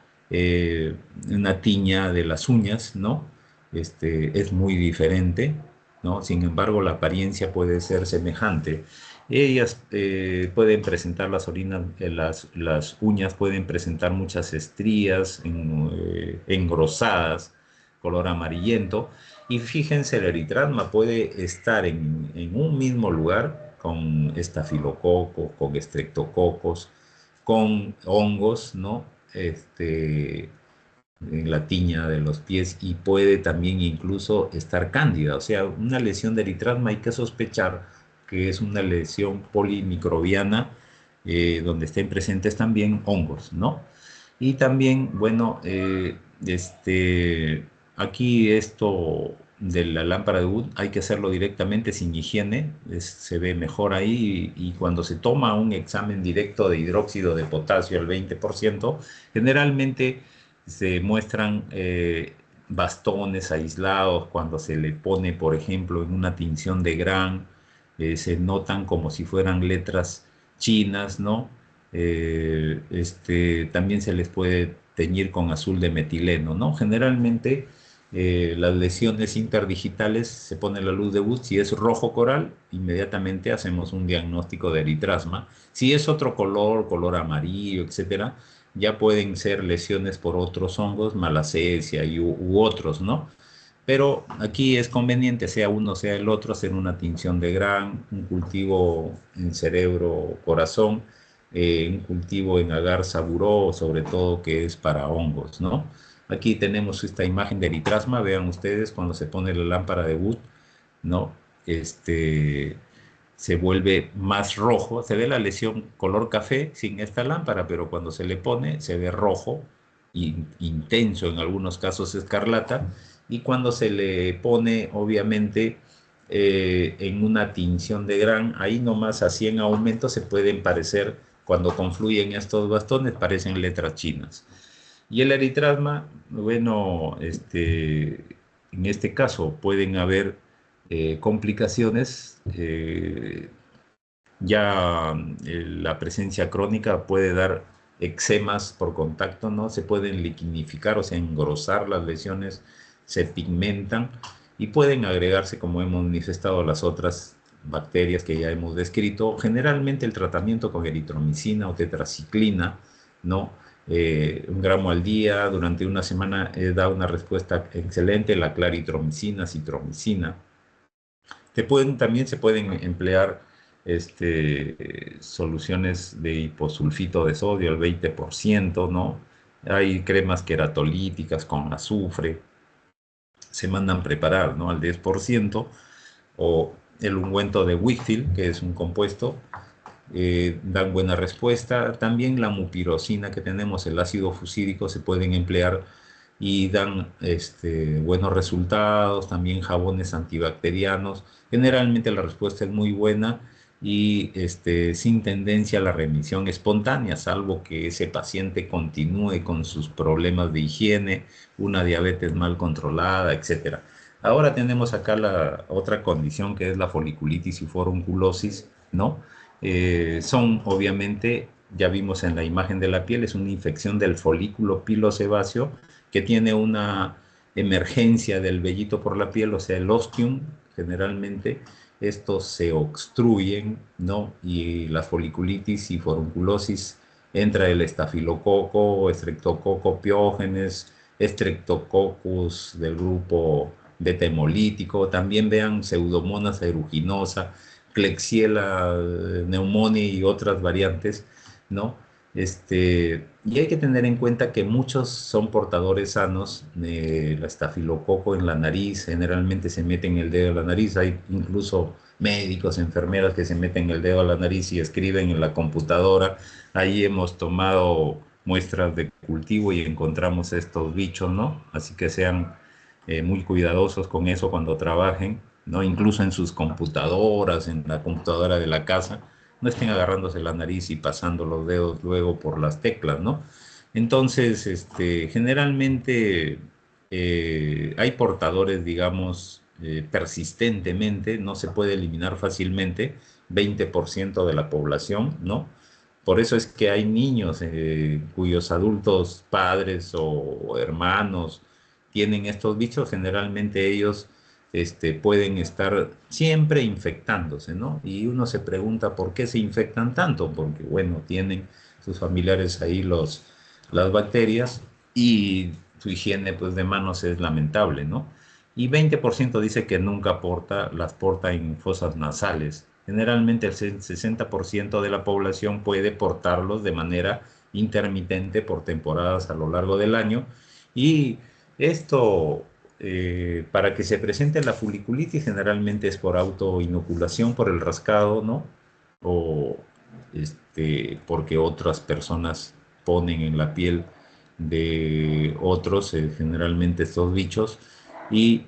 una tiña de las uñas, ¿no? Es muy diferente, ¿no? Sin embargo, la apariencia puede ser semejante. Ellas pueden presentar las uñas pueden presentar muchas estrías engrosadas, color amarillento. Y fíjense, el eritrasma puede estar en un mismo lugar con estafilococos, con estreptococos, con hongos, ¿no? en la tiña de los pies y puede también incluso estar cándida. O sea, una lesión de eritrasma hay que sospechar que es una lesión polimicrobiana donde estén presentes también hongos, ¿no? Y también, bueno, aquí esto de la lámpara de Wood hay que hacerlo directamente sin higiene, se ve mejor ahí y cuando se toma un examen directo de hidróxido de potasio al 20%, generalmente se muestran bastones aislados cuando se le pone, por ejemplo, en una tinción de gran, se notan como si fueran letras chinas, ¿no? También se les puede teñir con azul de metileno, ¿no? Generalmente las lesiones interdigitales se pone la luz de Wood, si es rojo coral, inmediatamente hacemos un diagnóstico de eritrasma. Si es otro color, color amarillo, etcétera, ya pueden ser lesiones por otros hongos, malacesia u otros, ¿no? Pero aquí es conveniente, sea uno, sea el otro, hacer una tinción de gran, un cultivo en cerebro, corazón, un cultivo en agar saburó, sobre todo que es para hongos, ¿no? Aquí tenemos esta imagen de eritrasma, vean ustedes cuando se pone la lámpara de Wood, ¿no? Este, se vuelve más rojo, se ve la lesión color café sin esta lámpara, pero cuando se le pone se ve rojo, intenso, en algunos casos escarlata, y cuando se le pone obviamente en una tinción de gran, ahí nomás así en aumento se pueden parecer, cuando confluyen estos bastones, parecen letras chinas. Y el eritrasma, bueno, en este caso pueden haber complicaciones, ya la presencia crónica puede dar eczemas por contacto, ¿no? Se pueden liquinificar, o sea, engrosar las lesiones, se pigmentan y pueden agregarse, como hemos manifestado, las otras bacterias que ya hemos descrito. Generalmente el tratamiento con eritromicina o tetraciclina, ¿no? 1 gramo al día durante una semana da una respuesta excelente, la claritromicina, citromicina. También se pueden emplear soluciones de hiposulfito de sodio al 20%, ¿no? Hay cremas queratolíticas con azufre, se mandan preparar, ¿no? Al 10%, o el ungüento de Wickfield, que es un compuesto, dan buena respuesta. También la mupirocina que tenemos, el ácido fusídico, se pueden emplear y dan buenos resultados. También jabones antibacterianos. Generalmente la respuesta es muy buena y sin tendencia a la remisión espontánea, salvo que ese paciente continúe con sus problemas de higiene, una diabetes mal controlada, etcétera. Ahora tenemos acá la otra condición que es la foliculitis y forunculosis, ¿no? Son obviamente, ya vimos en la imagen de la piel, es una infección del folículo pilosebáceo que tiene una emergencia del vellito por la piel, o sea, el ostium, generalmente estos se obstruyen, ¿no? Y la foliculitis y forunculosis entra el estafilococo, estreptococo piógenes, streptococcus del grupo beta hemolítico, también vean pseudomonas aeruginosa, Klebsiella pneumoniae y otras variantes, ¿no? Y hay que tener en cuenta que muchos son portadores sanos de la estafilococo en la nariz, generalmente se meten el dedo a la nariz, hay incluso médicos, enfermeras que se meten el dedo a la nariz y escriben en la computadora. Ahí hemos tomado muestras de cultivo y encontramos estos bichos, ¿no? Así que sean muy cuidadosos con eso cuando trabajen, ¿no? Incluso en sus computadoras, en la computadora de la casa, no estén agarrándose la nariz y pasando los dedos luego por las teclas, ¿no? Entonces, generalmente hay portadores, digamos, persistentemente, no se puede eliminar fácilmente, 20% de la población, ¿no? Por eso es que hay niños cuyos adultos padres o hermanos tienen estos bichos, generalmente ellos pueden estar siempre infectándose, ¿no? Y uno se pregunta por qué se infectan tanto, porque, bueno, tienen sus familiares ahí las bacterias y su higiene, pues, de manos es lamentable, ¿no? Y 20% dice que nunca las porta en fosas nasales. Generalmente el 60% de la población puede portarlos de manera intermitente por temporadas a lo largo del año Y esto, para que se presente la foliculitis, generalmente es por autoinoculación, por el rascado, ¿no? O porque otras personas ponen en la piel de otros, generalmente estos bichos, y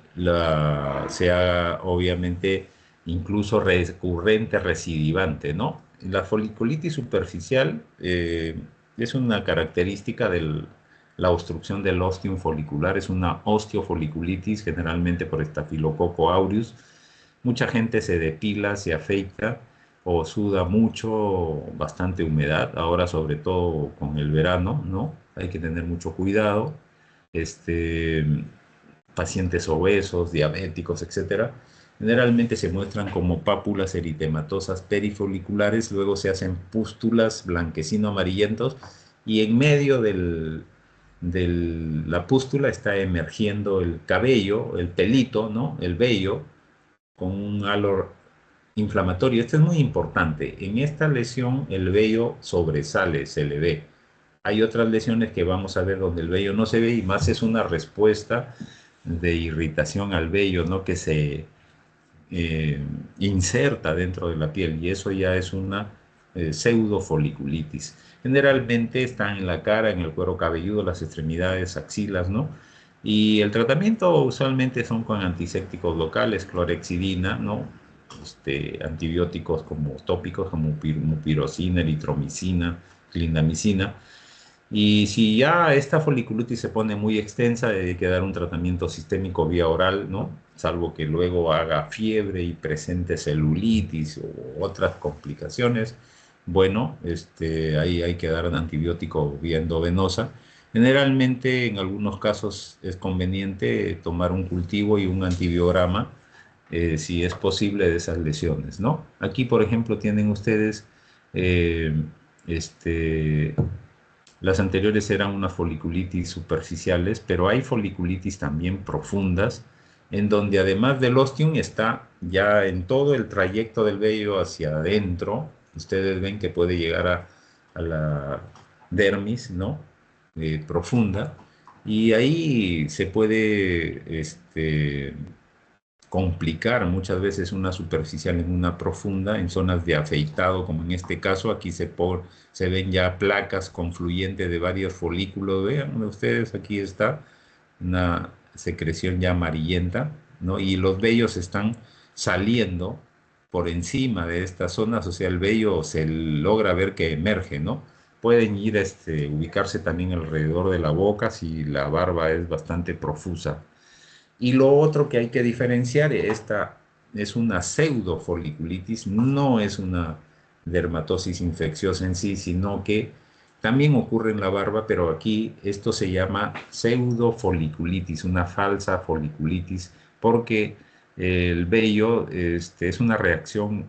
sea obviamente incluso recurrente, recidivante, ¿no? La foliculitis superficial es una característica de la obstrucción del ostium folicular, es una osteofoliculitis generalmente por Staphylococcus aureus. Mucha gente se depila, se afeita o suda mucho, bastante humedad, ahora sobre todo con el verano, ¿no? Hay que tener mucho cuidado. Este, pacientes obesos, diabéticos, etcétera, generalmente se muestran como pápulas eritematosas perifoliculares, luego se hacen pústulas blanquecino-amarillentos y en medio de la pústula está emergiendo el cabello, el pelito, ¿no? El vello, con un halo inflamatorio. Esto es muy importante. En esta lesión el vello sobresale, se le ve. Hay otras lesiones que vamos a ver donde el vello no se ve y más es una respuesta de irritación al vello, ¿no? Que se eh, inserta dentro de la piel y eso ya es una pseudofoliculitis. Generalmente están en la cara, en el cuero cabelludo, las extremidades, axilas, ¿no? Y el tratamiento usualmente son con antisépticos locales, clorexidina, ¿no? Antibióticos como tópicos como mupirocina, eritromicina, clindamicina. Y si ya esta foliculitis se pone muy extensa, hay que dar un tratamiento sistémico vía oral, ¿no? Salvo que luego haga fiebre y presente celulitis o otras complicaciones. Bueno, ahí hay que dar un antibiótico vía endovenosa. Generalmente, en algunos casos, es conveniente tomar un cultivo y un antibiograma, si es posible, de esas lesiones, ¿no? Aquí, por ejemplo, tienen ustedes eh, este, las anteriores eran unas foliculitis superficiales, pero hay foliculitis también profundas, en donde además del ostium está ya en todo el trayecto del vello hacia adentro. Ustedes ven que puede llegar a la dermis, ¿no? Profunda. Y ahí se puede complicar muchas veces una superficial en una profunda, en zonas de afeitado, como en este caso, aquí se ven ya placas confluyentes de varios folículos, vean ustedes, aquí está una secreción ya amarillenta, ¿no? Y los vellos están saliendo por encima de estas zonas, o sea, el vello se logra ver que emerge, ¿no? Pueden ir ubicarse también alrededor de la boca si la barba es bastante profusa. Y lo otro que hay que diferenciar, esta es una pseudofoliculitis, no es una dermatosis infecciosa en sí, sino que también ocurre en la barba, pero aquí esto se llama pseudofoliculitis, una falsa foliculitis, porque el vello es una reacción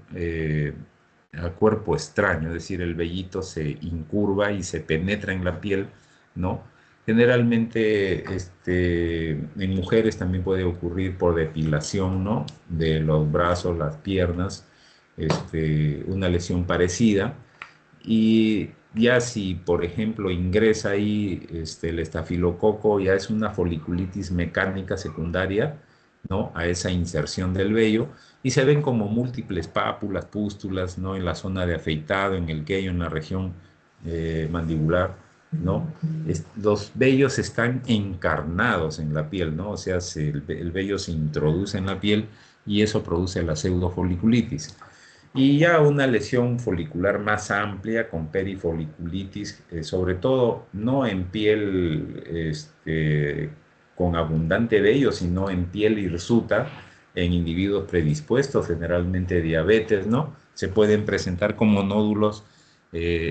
a cuerpo extraño, es decir, el vellito se incurva y se penetra en la piel, ¿no? Generalmente, en mujeres también puede ocurrir por depilación, ¿no? De los brazos, las piernas, una lesión parecida. Y ya si, por ejemplo, ingresa ahí el estafilococo, ya es una foliculitis mecánica secundaria, ¿no? A esa inserción del vello. Y se ven como múltiples pápulas, pústulas, ¿no? En la zona de afeitado, en el queyo, en la región mandibular, ¿no? Los vellos están encarnados en la piel, ¿no? O sea, el vello se introduce en la piel y eso produce la pseudofoliculitis. Y ya una lesión folicular más amplia con perifoliculitis, sobre todo no en piel con abundante vello, sino en piel hirsuta en individuos predispuestos, generalmente diabetes, ¿no? Se pueden presentar como nódulos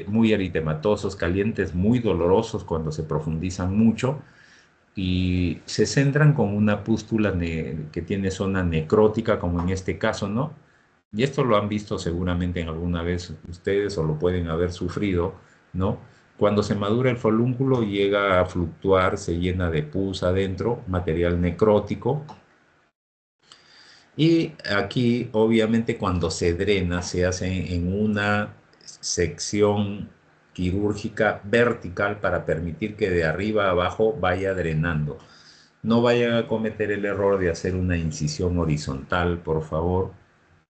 muy eritematosos, calientes, muy dolorosos cuando se profundizan mucho y se centran con una pústula que tiene zona necrótica, como en este caso, ¿no? Y esto lo han visto seguramente en alguna vez ustedes o lo pueden haber sufrido, ¿no? Cuando se madura el folúnculo llega a fluctuar, se llena de pus adentro, material necrótico. Y aquí, obviamente, cuando se drena, se hace en una sección quirúrgica vertical para permitir que de arriba a abajo vaya drenando. No vayan a cometer el error de hacer una incisión horizontal, por favor,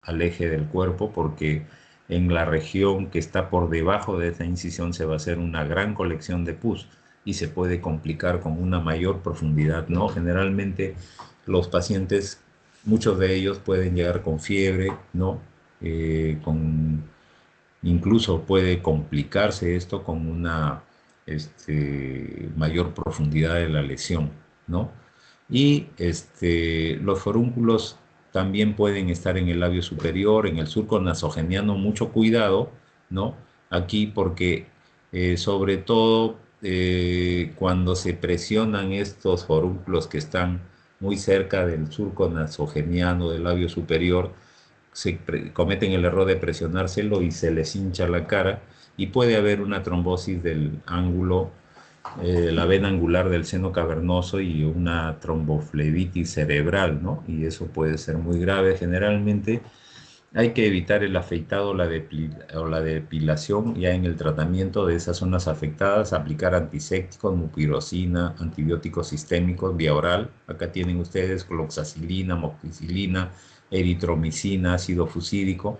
al eje del cuerpo, porque en la región que está por debajo de esa incisión se va a hacer una gran colección de pus y se puede complicar con una mayor profundidad, ¿no? Generalmente los pacientes, muchos de ellos pueden llegar con fiebre, ¿no? Con Incluso puede complicarse esto con una mayor profundidad de la lesión, ¿no? Y los forúnculos también pueden estar en el labio superior, en el surco nasogeniano, mucho cuidado, ¿no? Aquí porque sobre todo cuando se presionan estos forúnculos que están muy cerca del surco nasogeniano del labio superior, cometen el error de presionárselo y se les hincha la cara y puede haber una trombosis del ángulo, la vena angular del seno cavernoso y una tromboflebitis cerebral, ¿no? Y eso puede ser muy grave. Generalmente hay que evitar el afeitado o la depilación ya en el tratamiento de esas zonas afectadas, aplicar antisépticos, mupirocina, antibióticos sistémicos vía oral. Acá tienen ustedes cloxacilina, moxicilina, eritromicina, ácido fusídico.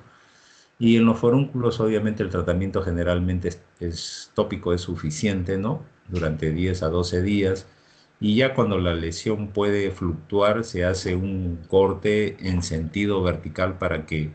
Y en los forúnculos, obviamente, el tratamiento generalmente es tópico, es suficiente, ¿no? Durante 10 a 12 días. Y ya cuando la lesión puede fluctuar, se hace un corte en sentido vertical para que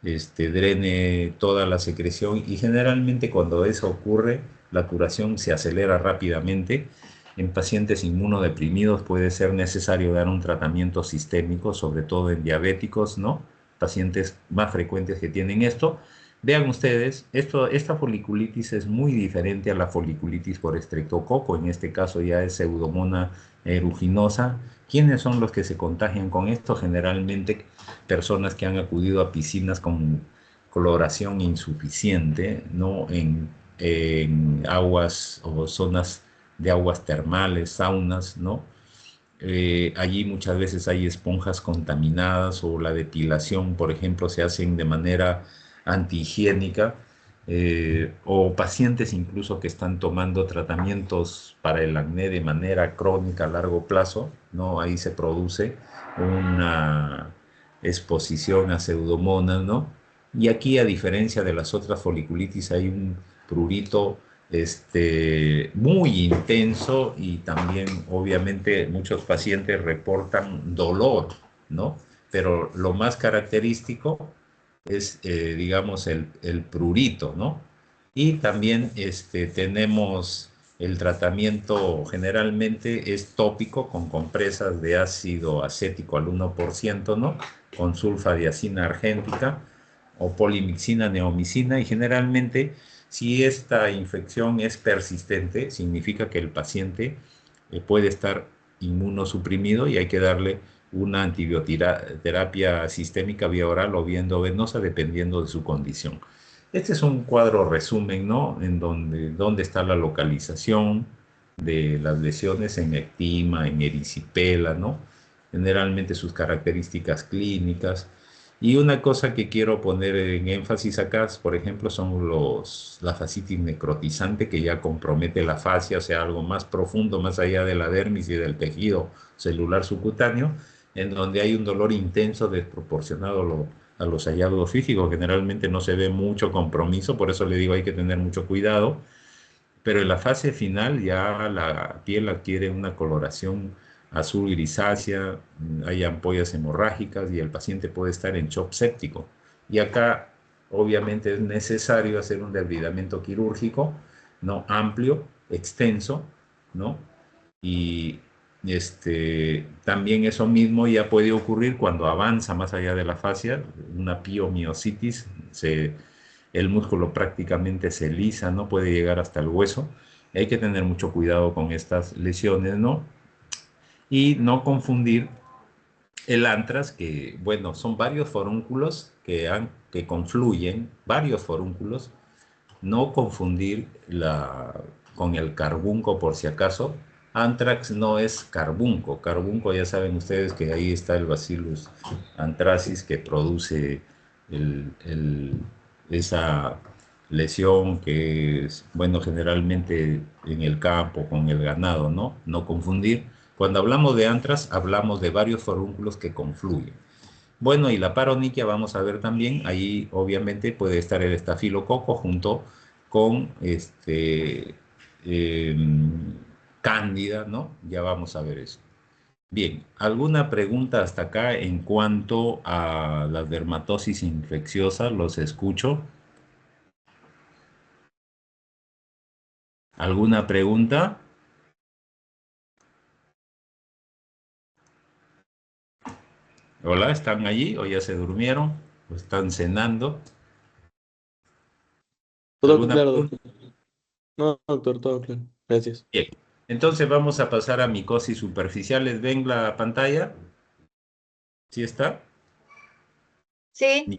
drene toda la secreción. Y generalmente cuando eso ocurre, la curación se acelera rápidamente. En pacientes inmunodeprimidos puede ser necesario dar un tratamiento sistémico, sobre todo en diabéticos, ¿no? Pacientes más frecuentes que tienen esto. Vean ustedes, esta foliculitis es muy diferente a la foliculitis por estreptococo, en este caso ya es Pseudomonas aeruginosa. ¿Quiénes son los que se contagian con esto? Generalmente personas que han acudido a piscinas con coloración insuficiente, ¿no? En aguas o zonas de aguas termales, saunas, ¿no? Allí muchas veces hay esponjas contaminadas o la depilación, por ejemplo, se hacen de manera antihigiénica, o pacientes incluso que están tomando tratamientos para el acné de manera crónica a largo plazo, ¿no? Ahí se produce una exposición a pseudomonas, ¿no? Y aquí, a diferencia de las otras foliculitis, hay un prurito muy intenso y también obviamente muchos pacientes reportan dolor, ¿no? Pero lo más característico es, digamos, el prurito, ¿no? Y también tenemos el tratamiento generalmente es tópico con compresas de ácido acético al 1%, ¿no? Con sulfadiacina argéntica o polimixina neomicina y generalmente si esta infección es persistente, significa que el paciente puede estar inmunosuprimido y hay que darle una antibioterapia sistémica vía oral o vía endovenosa dependiendo de su condición. Este es un cuadro resumen, ¿no? En donde está la localización de las lesiones en ectima, en erisipela, ¿no? Generalmente sus características clínicas. Y una cosa que quiero poner en énfasis acá, por ejemplo, son la fascitis necrotizante que ya compromete la fascia, o sea, algo más profundo, más allá de la dermis y del tejido celular subcutáneo, en donde hay un dolor intenso desproporcionado a los hallazgos físicos. Generalmente no se ve mucho compromiso, por eso le digo hay que tener mucho cuidado, pero en la fase final ya la piel adquiere una coloración azul grisácea, hay ampollas hemorrágicas y el paciente puede estar en shock séptico. Y acá obviamente es necesario hacer un debridamiento quirúrgico, ¿no? Amplio, extenso, ¿no? Y también eso mismo ya puede ocurrir cuando avanza más allá de la fascia, una piomiositis, el músculo prácticamente se lisa, no puede llegar hasta el hueso. Hay que tener mucho cuidado con estas lesiones, ¿no? Y no confundir el antras, que bueno, son varios forúnculos que confluyen, varios forúnculos, no confundir con el carbunco por si acaso. Anthrax no es carbunco. Carbunco ya saben ustedes que ahí está el Bacillus anthracis que produce el- el- esa lesión que es, bueno, generalmente en el campo, con el ganado, ¿no? No confundir. Cuando hablamos de antras, hablamos de varios forúnculos que confluyen. Bueno, y la paroniquia vamos a ver también, ahí obviamente puede estar el estafilococo junto con cándida, ¿no? Ya vamos a ver eso. Bien, ¿alguna pregunta hasta acá en cuanto a la dermatosis infecciosa? Los escucho. ¿Alguna pregunta? Hola, ¿están allí o ya se durmieron? ¿O están cenando? Todo ¿Alguna claro, pregunta? doctor. No, doctor, todo claro. Gracias. Bien, entonces vamos a pasar a micosis superficiales. ¿Ven la pantalla? ¿Sí está? Sí,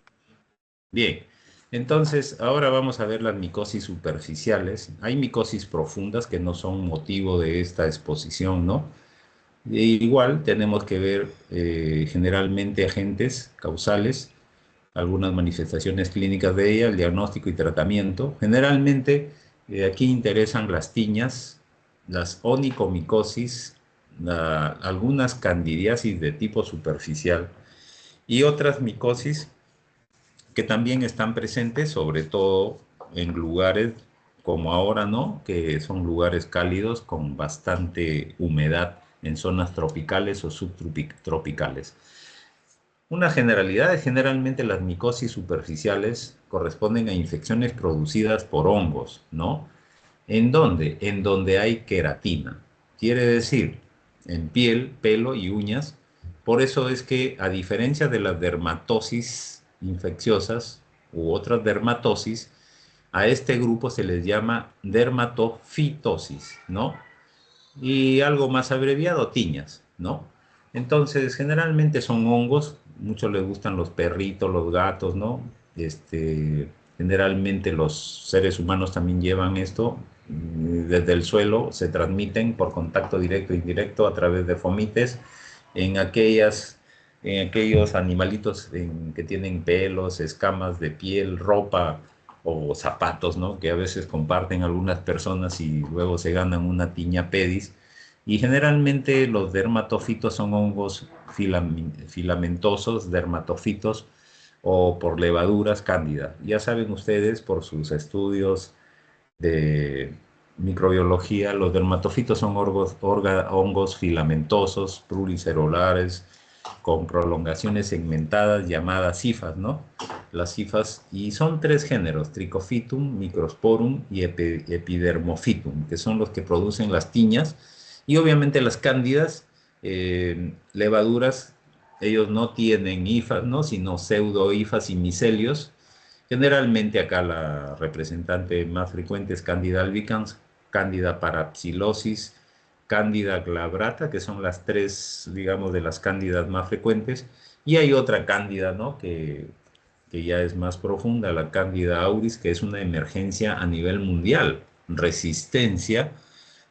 Bien, entonces ahora vamos a ver las micosis superficiales. Hay micosis profundas que no son motivo de esta exposición, ¿no? Igual tenemos que ver generalmente agentes causales, algunas manifestaciones clínicas de ella, el diagnóstico y tratamiento. Generalmente aquí interesan las tiñas, las onicomicosis, algunas candidiasis de tipo superficial y otras micosis que también están presentes, sobre todo en lugares como ahora, ¿no? Que son lugares cálidos con bastante humedad en zonas tropicales o subtropicales. Una generalidad es generalmente las micosis superficiales corresponden a infecciones producidas por hongos, ¿no? ¿En dónde? En donde hay queratina. Quiere decir, en piel, pelo y uñas. Por eso es que, a diferencia de las dermatosis infecciosas u otras dermatosis, a este grupo se les llama dermatofitosis, ¿no? Y algo más abreviado, tiñas, ¿no? Entonces, generalmente son hongos, muchos les gustan los perritos, los gatos, ¿no? Generalmente los seres humanos también llevan esto, desde el suelo se transmiten por contacto directo e indirecto a través de fomites en aquellos animalitos que tienen pelos, escamas de piel, ropa o zapatos, ¿no? Que a veces comparten algunas personas y luego se ganan una tiña pedis. Y generalmente los dermatofitos son hongos filamentosos, dermatofitos, o por levaduras cándida. Ya saben ustedes por sus estudios de microbiología, los dermatofitos son hongos filamentosos, pluricelulares, con prolongaciones segmentadas llamadas hifas, ¿no? Las hifas, y son tres géneros, Trichophytum, Microsporum y Epidermophytum, que son los que producen las tiñas, y obviamente las cándidas, levaduras, ellos no tienen hifas, ¿no? Sino pseudohifas y micelios. Generalmente acá la representante más frecuente es Candida albicans, Candida parapsilosis, Candida glabrata, que son las tres, digamos, de las cándidas más frecuentes. Y hay otra cándida, ¿no? Que ya es más profunda, la Candida auris, que es una emergencia a nivel mundial, resistencia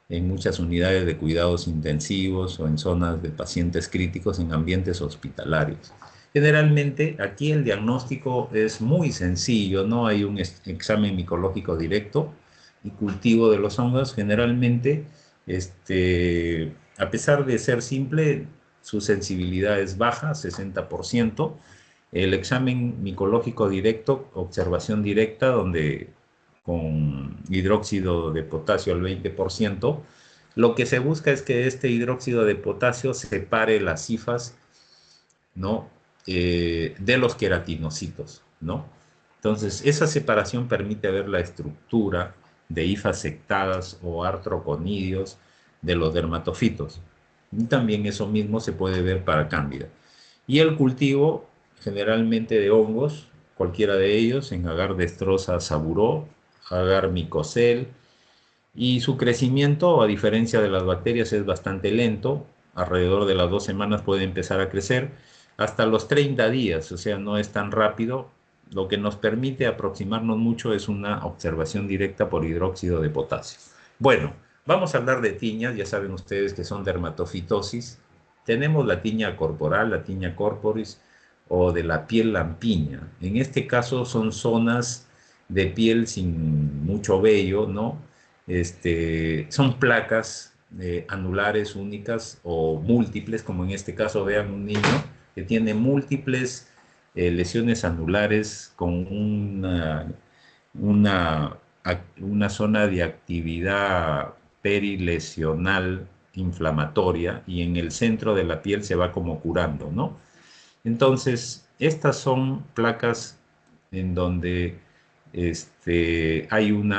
en muchas unidades de cuidados intensivos o en zonas de pacientes críticos en ambientes hospitalarios. Generalmente aquí el diagnóstico es muy sencillo, no hay un examen micológico directo y cultivo de los hongos. Generalmente, a pesar de ser simple, su sensibilidad es baja, 60%. El examen micológico directo, observación directa, donde con hidróxido de potasio al 20%, lo que se busca es que este hidróxido de potasio separe las hifas, ¿no? De los queratinocitos, ¿no? Entonces, esa separación permite ver la estructura de hifas sectadas o artroconidios de los dermatofitos. Y también eso mismo se puede ver para cándida. Y el cultivo, generalmente de hongos, cualquiera de ellos, en agar destroza saburó, agar micocel, y su crecimiento, a diferencia de las bacterias, es bastante lento. Alrededor de las 2 semanas puede empezar a crecer hasta los 30 días, o sea, no es tan rápido. Lo que nos permite aproximarnos mucho es una observación directa por hidróxido de potasio. Bueno, vamos a hablar de tiñas, ya saben ustedes que son dermatofitosis. Tenemos la tiña corporal, la tiña corporis o de la piel lampiña. En este caso son zonas de piel sin mucho vello, ¿no? Son placas anulares únicas o múltiples, como en este caso vean un niño que tiene múltiples lesiones anulares con una, una zona de actividad perilesional inflamatoria y en el centro de la piel se va como curando, ¿no? Entonces, estas son placas en donde hay un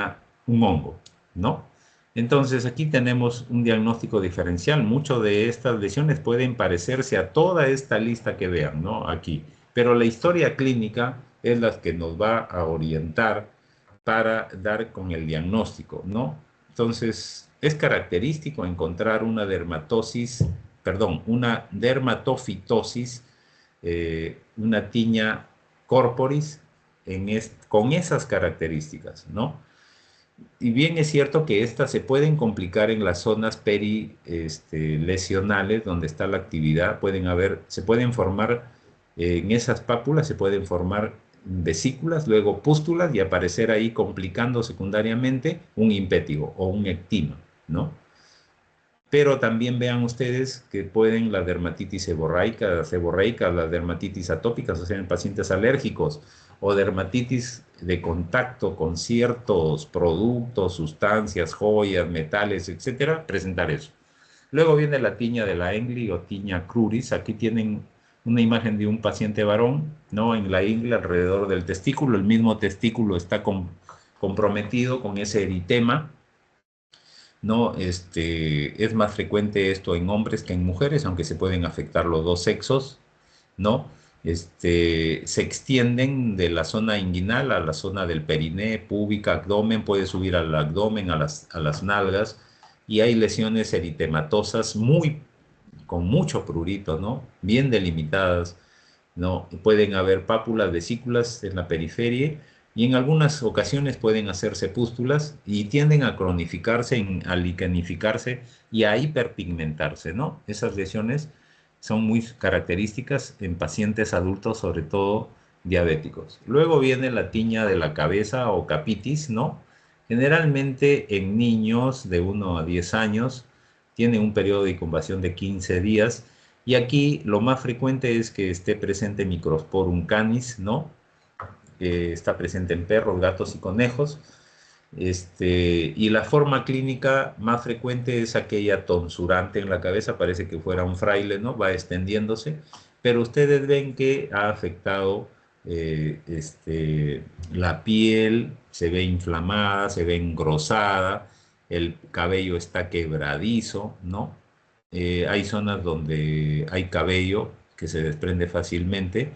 hongo, ¿no? Entonces, aquí tenemos un diagnóstico diferencial. Muchas de estas lesiones pueden parecerse a toda esta lista que vean, ¿no? Aquí. Pero la historia clínica es la que nos va a orientar para dar con el diagnóstico, ¿no? Entonces, es característico encontrar una una dermatofitosis, una tiña corporis con esas características, ¿no? Y bien es cierto que estas se pueden complicar en las zonas lesionales donde está la actividad, se pueden formar en esas pápulas, se pueden formar vesículas, luego pústulas y aparecer ahí complicando secundariamente un impétigo o un ectima, ¿no? Pero también vean ustedes que pueden la dermatitis seborreica, las dermatitis atópicas, o sea, en pacientes alérgicos, o dermatitis de contacto con ciertos productos, sustancias, joyas, metales, etcétera, presentar eso. Luego viene la tiña de la Engli o tiña cruris. Aquí tienen una imagen de un paciente varón, ¿no? En la ingle, alrededor del testículo. El mismo testículo está comprometido con ese eritema, ¿no? Es más frecuente esto en hombres que en mujeres, aunque se pueden afectar los dos sexos, ¿no? Se extienden de la zona inguinal a la zona del periné, púbica, abdomen, puede subir al abdomen, a las nalgas, y hay lesiones eritematosas con mucho prurito, ¿no? Bien delimitadas, ¿no? Pueden haber pápulas, vesículas en la periferia y en algunas ocasiones pueden hacerse pústulas y tienden a cronificarse, a lichenificarse y a hiperpigmentarse, ¿no? Esas lesiones son muy características en pacientes adultos, sobre todo diabéticos. Luego viene la tiña de la cabeza o capitis, ¿no? Generalmente en niños de 1 a 10 años, tiene un periodo de incubación de 15 días y aquí lo más frecuente es que esté presente Microsporum canis, ¿no? Está presente en perros, gatos y conejos. Y la forma clínica más frecuente es aquella tonsurante en la cabeza, parece que fuera un fraile, ¿no? Va extendiéndose, pero ustedes ven que ha afectado la piel, se ve inflamada, se ve engrosada, el cabello está quebradizo, ¿no? Hay zonas donde hay cabello que se desprende fácilmente,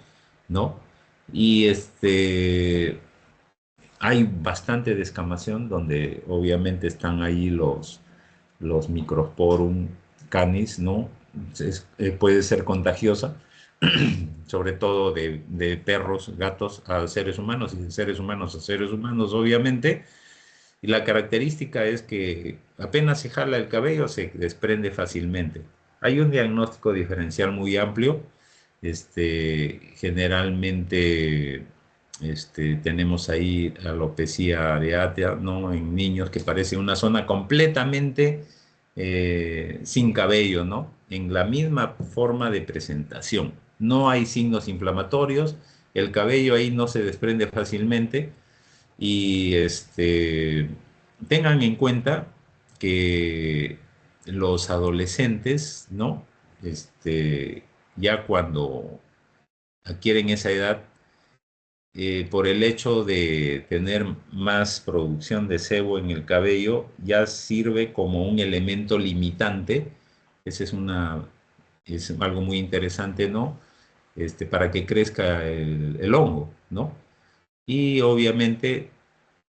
¿no? Y hay bastante descamación donde obviamente están ahí los Microsporum canis, ¿no? Puede ser contagiosa, sobre todo de perros, gatos a seres humanos y de seres humanos a seres humanos, obviamente. Y la característica es que apenas se jala el cabello, se desprende fácilmente. Hay un diagnóstico diferencial muy amplio. Generalmente tenemos ahí alopecia areata, ¿no? En niños que parece una zona completamente sin cabello, ¿no? En la misma forma de presentación. No hay signos inflamatorios, el cabello ahí no se desprende fácilmente y tengan en cuenta que los adolescentes, ¿no? Ya cuando adquieren esa edad, por el hecho de tener más producción de sebo en el cabello, ya sirve como un elemento limitante. Ese es algo muy interesante, ¿no? Para que crezca el hongo, ¿no? Y obviamente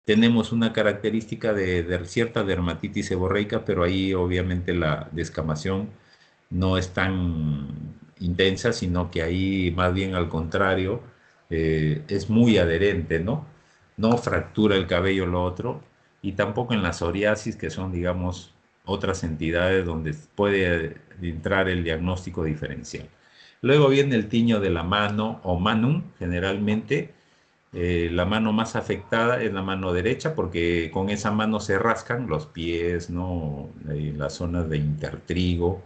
tenemos una característica de cierta dermatitis seborreica, pero ahí obviamente la descamación no es tan intensa, sino que ahí más bien al contrario, es muy adherente, ¿no? No fractura el cabello lo otro, y tampoco en la psoriasis, que son, digamos, otras entidades donde puede entrar el diagnóstico diferencial. Luego viene el tiño de la mano o manum, generalmente, La mano más afectada es la mano derecha porque con esa mano se rascan los pies, ¿no? Las zonas de intertrigo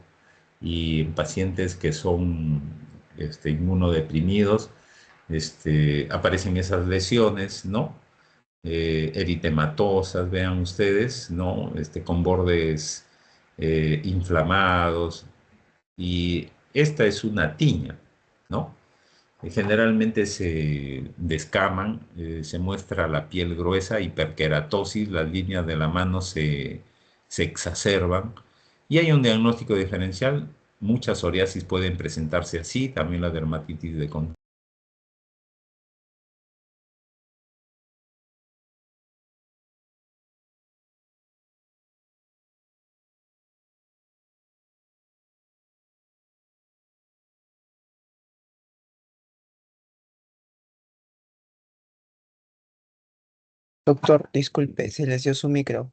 y en pacientes que son inmunodeprimidos, aparecen esas lesiones, ¿no? Eritematosas, vean ustedes, ¿no? Con bordes inflamados. Y esta es una tiña, ¿no? Generalmente se descaman, se muestra la piel gruesa, hiperkeratosis, las líneas de la mano se exacerban y hay un diagnóstico diferencial. Muchas psoriasis pueden presentarse así, también la dermatitis de contacto. Doctor, disculpe, silenció su micro.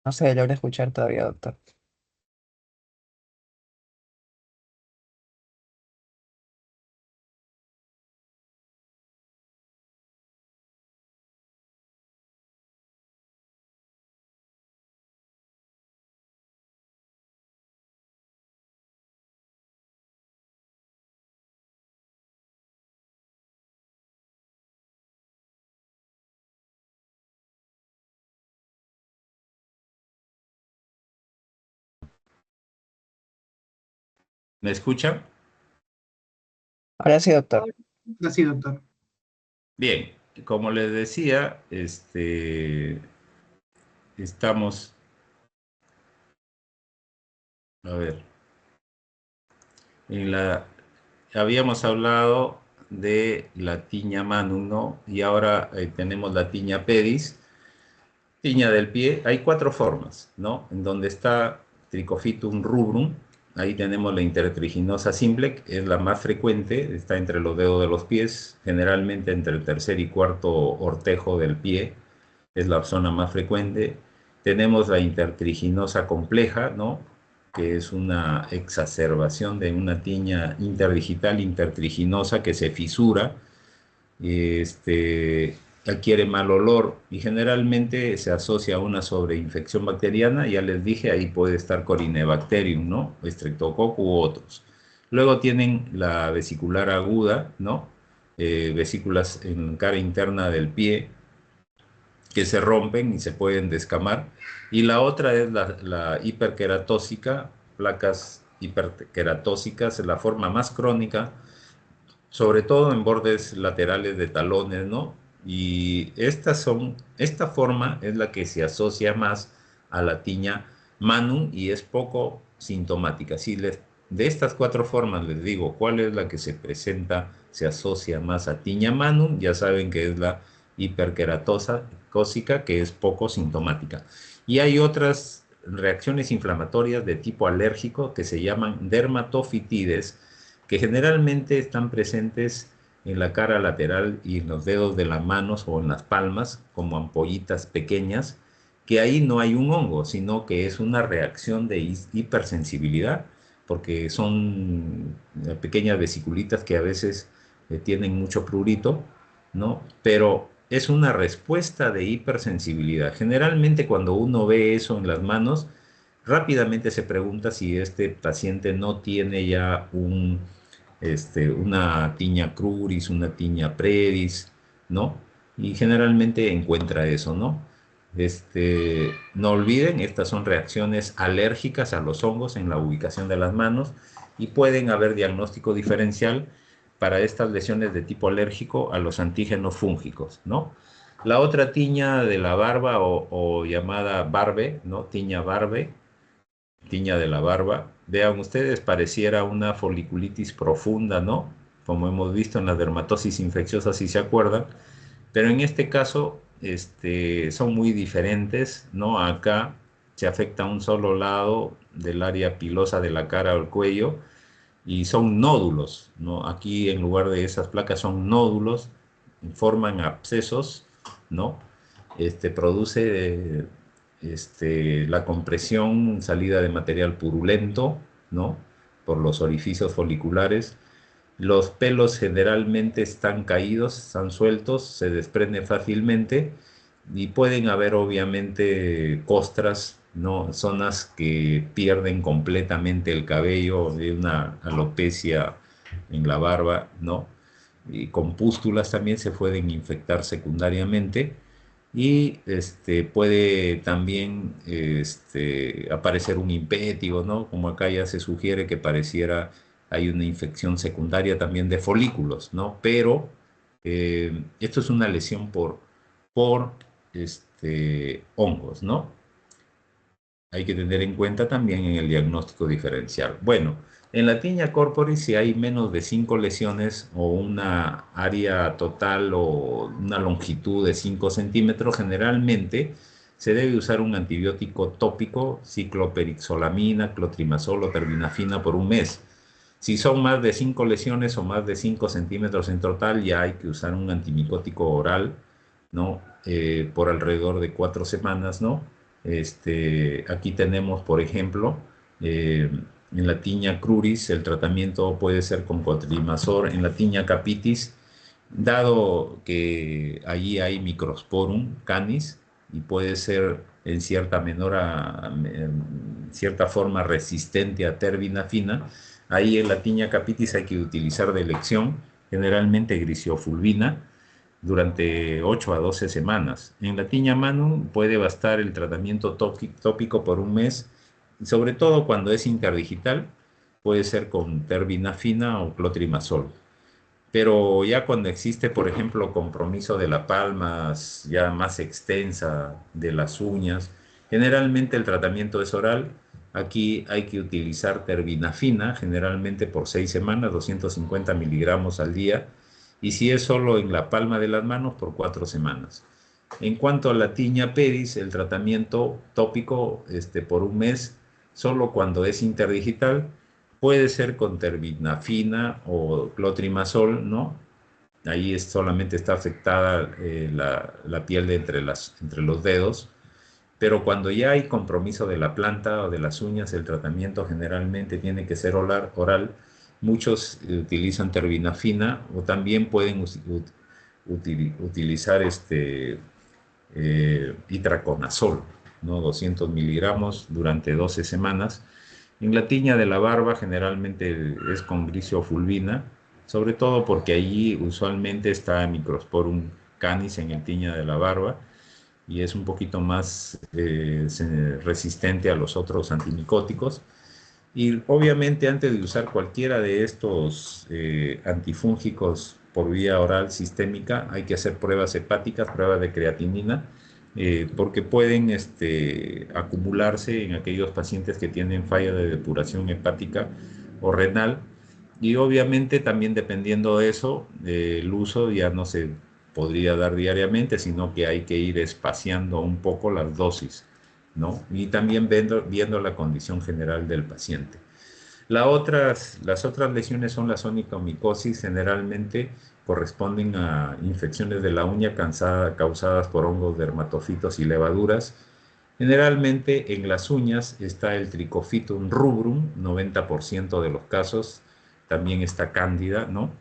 No se logra escuchar todavía, doctor. ¿Me escuchan? Ahora sí, doctor. Así, doctor. Bien, como les decía, estamos, a ver, en la, habíamos hablado de la tiña manum, ¿no? Y ahora tenemos la tiña pedis. Tiña del pie, hay cuatro formas, ¿no? En donde está Trichophytum rubrum, ahí tenemos la intertriginosa simple, que es la más frecuente, está entre los dedos de los pies, generalmente entre el tercer y cuarto ortejo del pie, es la zona más frecuente. Tenemos la intertriginosa compleja, ¿no? Que es una exacerbación de una tiña interdigital intertriginosa que se fisura, adquiere mal olor y generalmente se asocia a una sobreinfección bacteriana. Ya les dije, ahí puede estar Corynebacterium, ¿no? Streptococcus u otros. Luego tienen la vesicular aguda, ¿no? Vesículas en cara interna del pie que se rompen y se pueden descamar. Y la otra es la hiperqueratósica, placas hiperqueratósicas, la forma más crónica, sobre todo en bordes laterales de talones, ¿no? Y esta forma es la que se asocia más a la tiña manum y es poco sintomática. De estas cuatro formas les digo cuál es la que se presenta, se asocia más a tiña manum, ya saben que es la hiperkeratosa cósica, que es poco sintomática. Y hay otras reacciones inflamatorias de tipo alérgico que se llaman dermatofitides, que generalmente están presentes en la cara lateral y en los dedos de las manos o en las palmas, como ampollitas pequeñas, que ahí no hay un hongo, sino que es una reacción de hipersensibilidad, porque son pequeñas vesiculitas que a veces tienen mucho prurito, ¿no? Pero es una respuesta de hipersensibilidad. Generalmente cuando uno ve eso en las manos, rápidamente se pregunta si este paciente no tiene ya una tiña cruris, una tiña predis, ¿no? Y generalmente encuentra eso, ¿no? No olviden, estas son reacciones alérgicas a los hongos en la ubicación de las manos y pueden haber diagnóstico diferencial para estas lesiones de tipo alérgico a los antígenos fúngicos, ¿no? La otra tiña de la barba o llamada barbe, ¿no? Tiña de la barba. Vean ustedes, pareciera una foliculitis profunda, ¿no? Como hemos visto en la dermatosis infecciosa, si se acuerdan. Pero en este caso, son muy diferentes, ¿no? Acá se afecta un solo lado del área pilosa de la cara o el cuello y son nódulos, ¿no? Aquí en lugar de esas placas son nódulos, forman abscesos, ¿no? produce la compresión, salida de material purulento, ¿no? Por los orificios foliculares. Los pelos generalmente están caídos, están sueltos, se desprenden fácilmente y pueden haber obviamente costras, ¿no? Zonas que pierden completamente el cabello, de una alopecia en la barba, ¿no? Y con pústulas también se pueden infectar secundariamente y puede también aparecer un impétigo, ¿no? Como acá ya se sugiere que pareciera hay una infección secundaria también de folículos, ¿no? Pero esto es una lesión por hongos, ¿no? Hay que tener en cuenta también en el diagnóstico diferencial. Bueno, en la tiña corporis, si hay menos de 5 lesiones o una área total o una longitud de 5 centímetros, generalmente se debe usar un antibiótico tópico, cicloperixolamina, clotrimazol o terbinafina por un mes. Si son más de 5 lesiones o más de 5 centímetros en total, ya hay que usar un antimicótico oral, ¿no? Por alrededor de 4 semanas, ¿no? Aquí tenemos, por ejemplo, en la tiña cruris, el tratamiento puede ser con cotrimazol. En la tiña capitis, dado que allí hay Microsporum canis y puede ser en cierta forma resistente a terbinafina, ahí en la tiña capitis hay que utilizar de elección generalmente gliciofulvina durante 8 a 12 semanas. En la tiña manum puede bastar el tratamiento tópico por un mes, sobre todo cuando es interdigital, puede ser con terbinafina o clotrimazol. Pero ya cuando existe, por ejemplo, compromiso de la palma ya más extensa de las uñas, generalmente el tratamiento es oral. Aquí hay que utilizar terbinafina, generalmente por 6 semanas, 250 miligramos al día. Y si es solo en la palma de las manos, por 4 semanas. En cuanto a la tiña pedis, el tratamiento tópico por un mes, solo cuando es interdigital, puede ser con terbinafina o clotrimazol, ¿no? Ahí solamente está afectada la piel de entre los dedos, pero cuando ya hay compromiso de la planta o de las uñas, el tratamiento generalmente tiene que ser oral. Muchos utilizan terbinafina o también pueden utilizar itraconazol, ¿no? 200 miligramos durante 12 semanas. En la tiña de la barba generalmente es con gliciofulvina, sobre todo porque allí usualmente está Microsporum canis en el tiña de la barba y es un poquito más resistente a los otros antimicóticos. Y obviamente antes de usar cualquiera de estos antifúngicos por vía oral sistémica, hay que hacer pruebas hepáticas, pruebas de creatinina, porque pueden acumularse en aquellos pacientes que tienen falla de depuración hepática o renal. Y obviamente también dependiendo de eso, el uso ya no se podría dar diariamente, sino que hay que ir espaciando un poco las dosis, ¿no? Y también viendo la condición general del paciente. Las otras lesiones son las onicomicosis, generalmente corresponden a infecciones de la uña causadas por hongos dermatofitos y levaduras. Generalmente en las uñas está el Trichophytum rubrum, 90% de los casos, también está cándida, ¿no?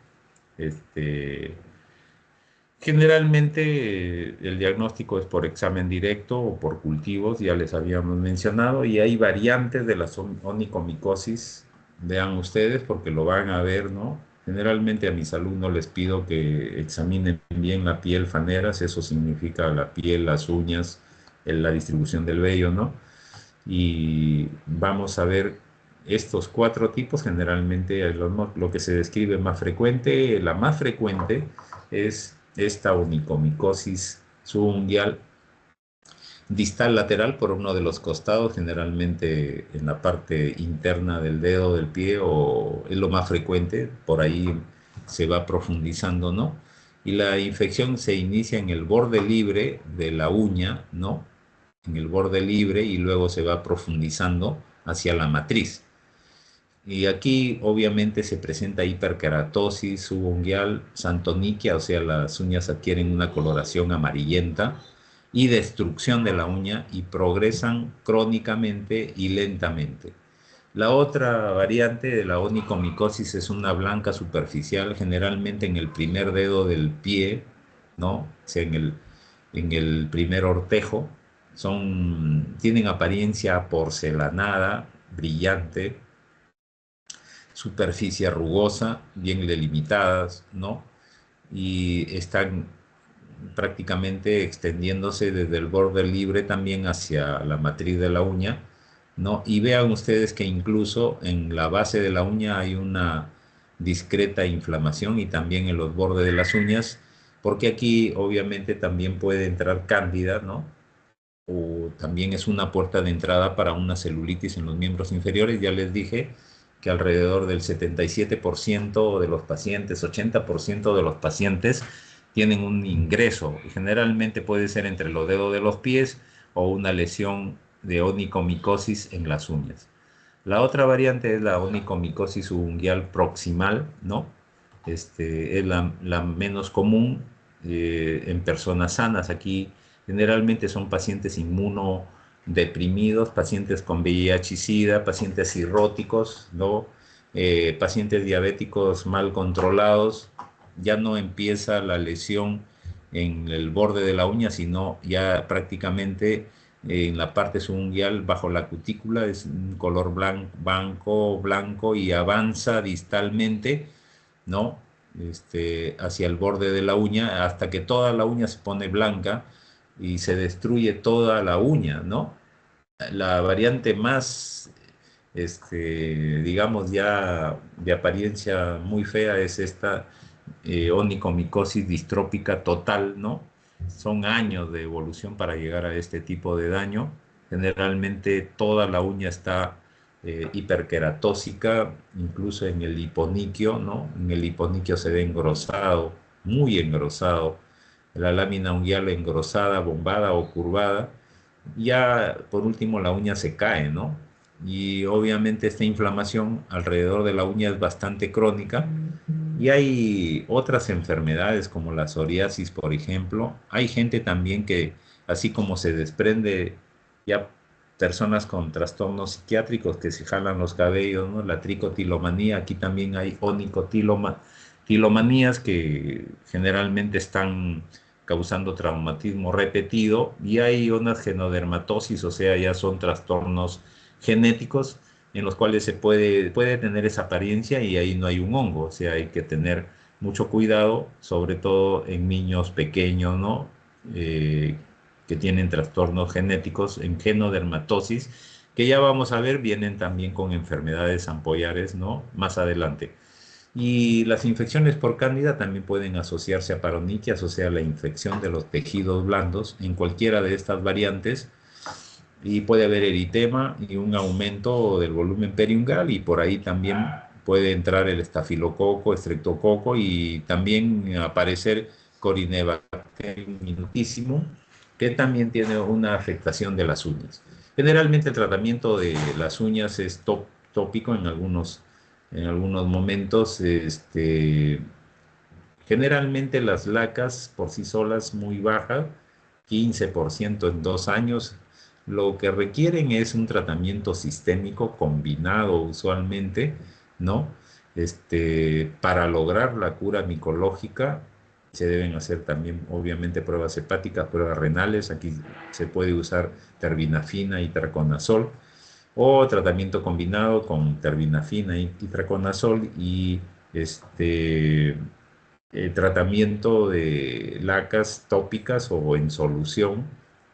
Generalmente el diagnóstico es por examen directo o por cultivos, ya les habíamos mencionado, y hay variantes de la onicomicosis, vean ustedes porque lo van a ver, ¿no? Generalmente a mis alumnos les pido que examinen bien la piel faneras, eso significa la piel, las uñas, la distribución del vello, ¿no? Y vamos a ver estos 4 tipos, generalmente lo que se describe más frecuente, la más frecuente es esta onicomicosis subungual distal lateral por uno de los costados, generalmente en la parte interna del dedo del pie, o es lo más frecuente, por ahí se va profundizando, ¿no? Y la infección se inicia en el borde libre de la uña, ¿no? En el borde libre y luego se va profundizando hacia la matriz. Y aquí obviamente se presenta hiperkeratosis subungual, xantoniquia, o sea, las uñas adquieren una coloración amarillenta y destrucción de la uña y progresan crónicamente y lentamente. La otra variante de la onicomicosis es una blanca superficial, generalmente en el primer dedo del pie, ¿no? O sea, en el primer ortejo. Tienen apariencia porcelanada, brillante, superficie rugosa, bien delimitadas, ¿no? Y están prácticamente extendiéndose desde el borde libre también hacia la matriz de la uña, ¿no? Y vean ustedes que incluso en la base de la uña hay una discreta inflamación y también en los bordes de las uñas, porque aquí obviamente también puede entrar cándida, ¿no? O también es una puerta de entrada para una celulitis en los miembros inferiores. Ya les dije que alrededor del 77% de los pacientes, 80% de los pacientes tienen un ingreso. Generalmente puede ser entre los dedos de los pies o una lesión de onicomicosis en las uñas. La otra variante es la onicomicosis subungual proximal, ¿no? Es la menos común en personas sanas. Aquí generalmente son pacientes inmunodeprimidos, pacientes con VIH y SIDA, pacientes cirróticos, ¿no? Pacientes diabéticos mal controlados. Ya no empieza la lesión en el borde de la uña, sino ya prácticamente en la parte subungual bajo la cutícula, es un color blanco y avanza distalmente, ¿no? Hacia el borde de la uña hasta que toda la uña se pone blanca y se destruye toda la uña, ¿no? La variante más, digamos, ya de apariencia muy fea es esta onicomicosis distrópica total, ¿no? Son años de evolución para llegar a este tipo de daño. Generalmente toda la uña está hiperqueratósica, incluso en el hiponiquio, ¿no? En el hiponiquio se ve engrosado, muy engrosado, la lámina unguial engrosada, bombada o curvada. Ya por último la uña se cae, ¿no? Y obviamente esta inflamación alrededor de la uña es bastante crónica. Y hay otras enfermedades como la psoriasis, por ejemplo. Hay gente también que, así como se desprende ya personas con trastornos psiquiátricos que se jalan los cabellos, ¿no? La tricotilomanía, aquí también hay onicotilomanías que generalmente están causando traumatismo repetido y hay una genodermatosis, o sea, ya son trastornos genéticos en los cuales puede tener esa apariencia y ahí no hay un hongo, o sea, hay que tener mucho cuidado, sobre todo en niños pequeños, ¿no? Que tienen trastornos genéticos en genodermatosis, que ya vamos a ver, vienen también con enfermedades ampollares, ¿no? Más adelante. Y las infecciones por cándida también pueden asociarse a paroniquias, o sea, la infección de los tejidos blandos en cualquiera de estas variantes. Y puede haber eritema y un aumento del volumen periungal y por ahí también puede entrar el estafilococo, estreptococo y también aparecer Corynebacterium minutísimo, que también tiene una afectación de las uñas. Generalmente el tratamiento de las uñas es tópico en algunos momentos. Generalmente las lacas por sí solas muy bajas, 15% en 2 años. Lo que requieren es un tratamiento sistémico combinado usualmente, ¿no? Para lograr la cura micológica se deben hacer también, obviamente, pruebas hepáticas, pruebas renales. Aquí se puede usar terbinafina y traconazol o tratamiento combinado con terbinafina y traconazol y tratamiento de lacas tópicas o en solución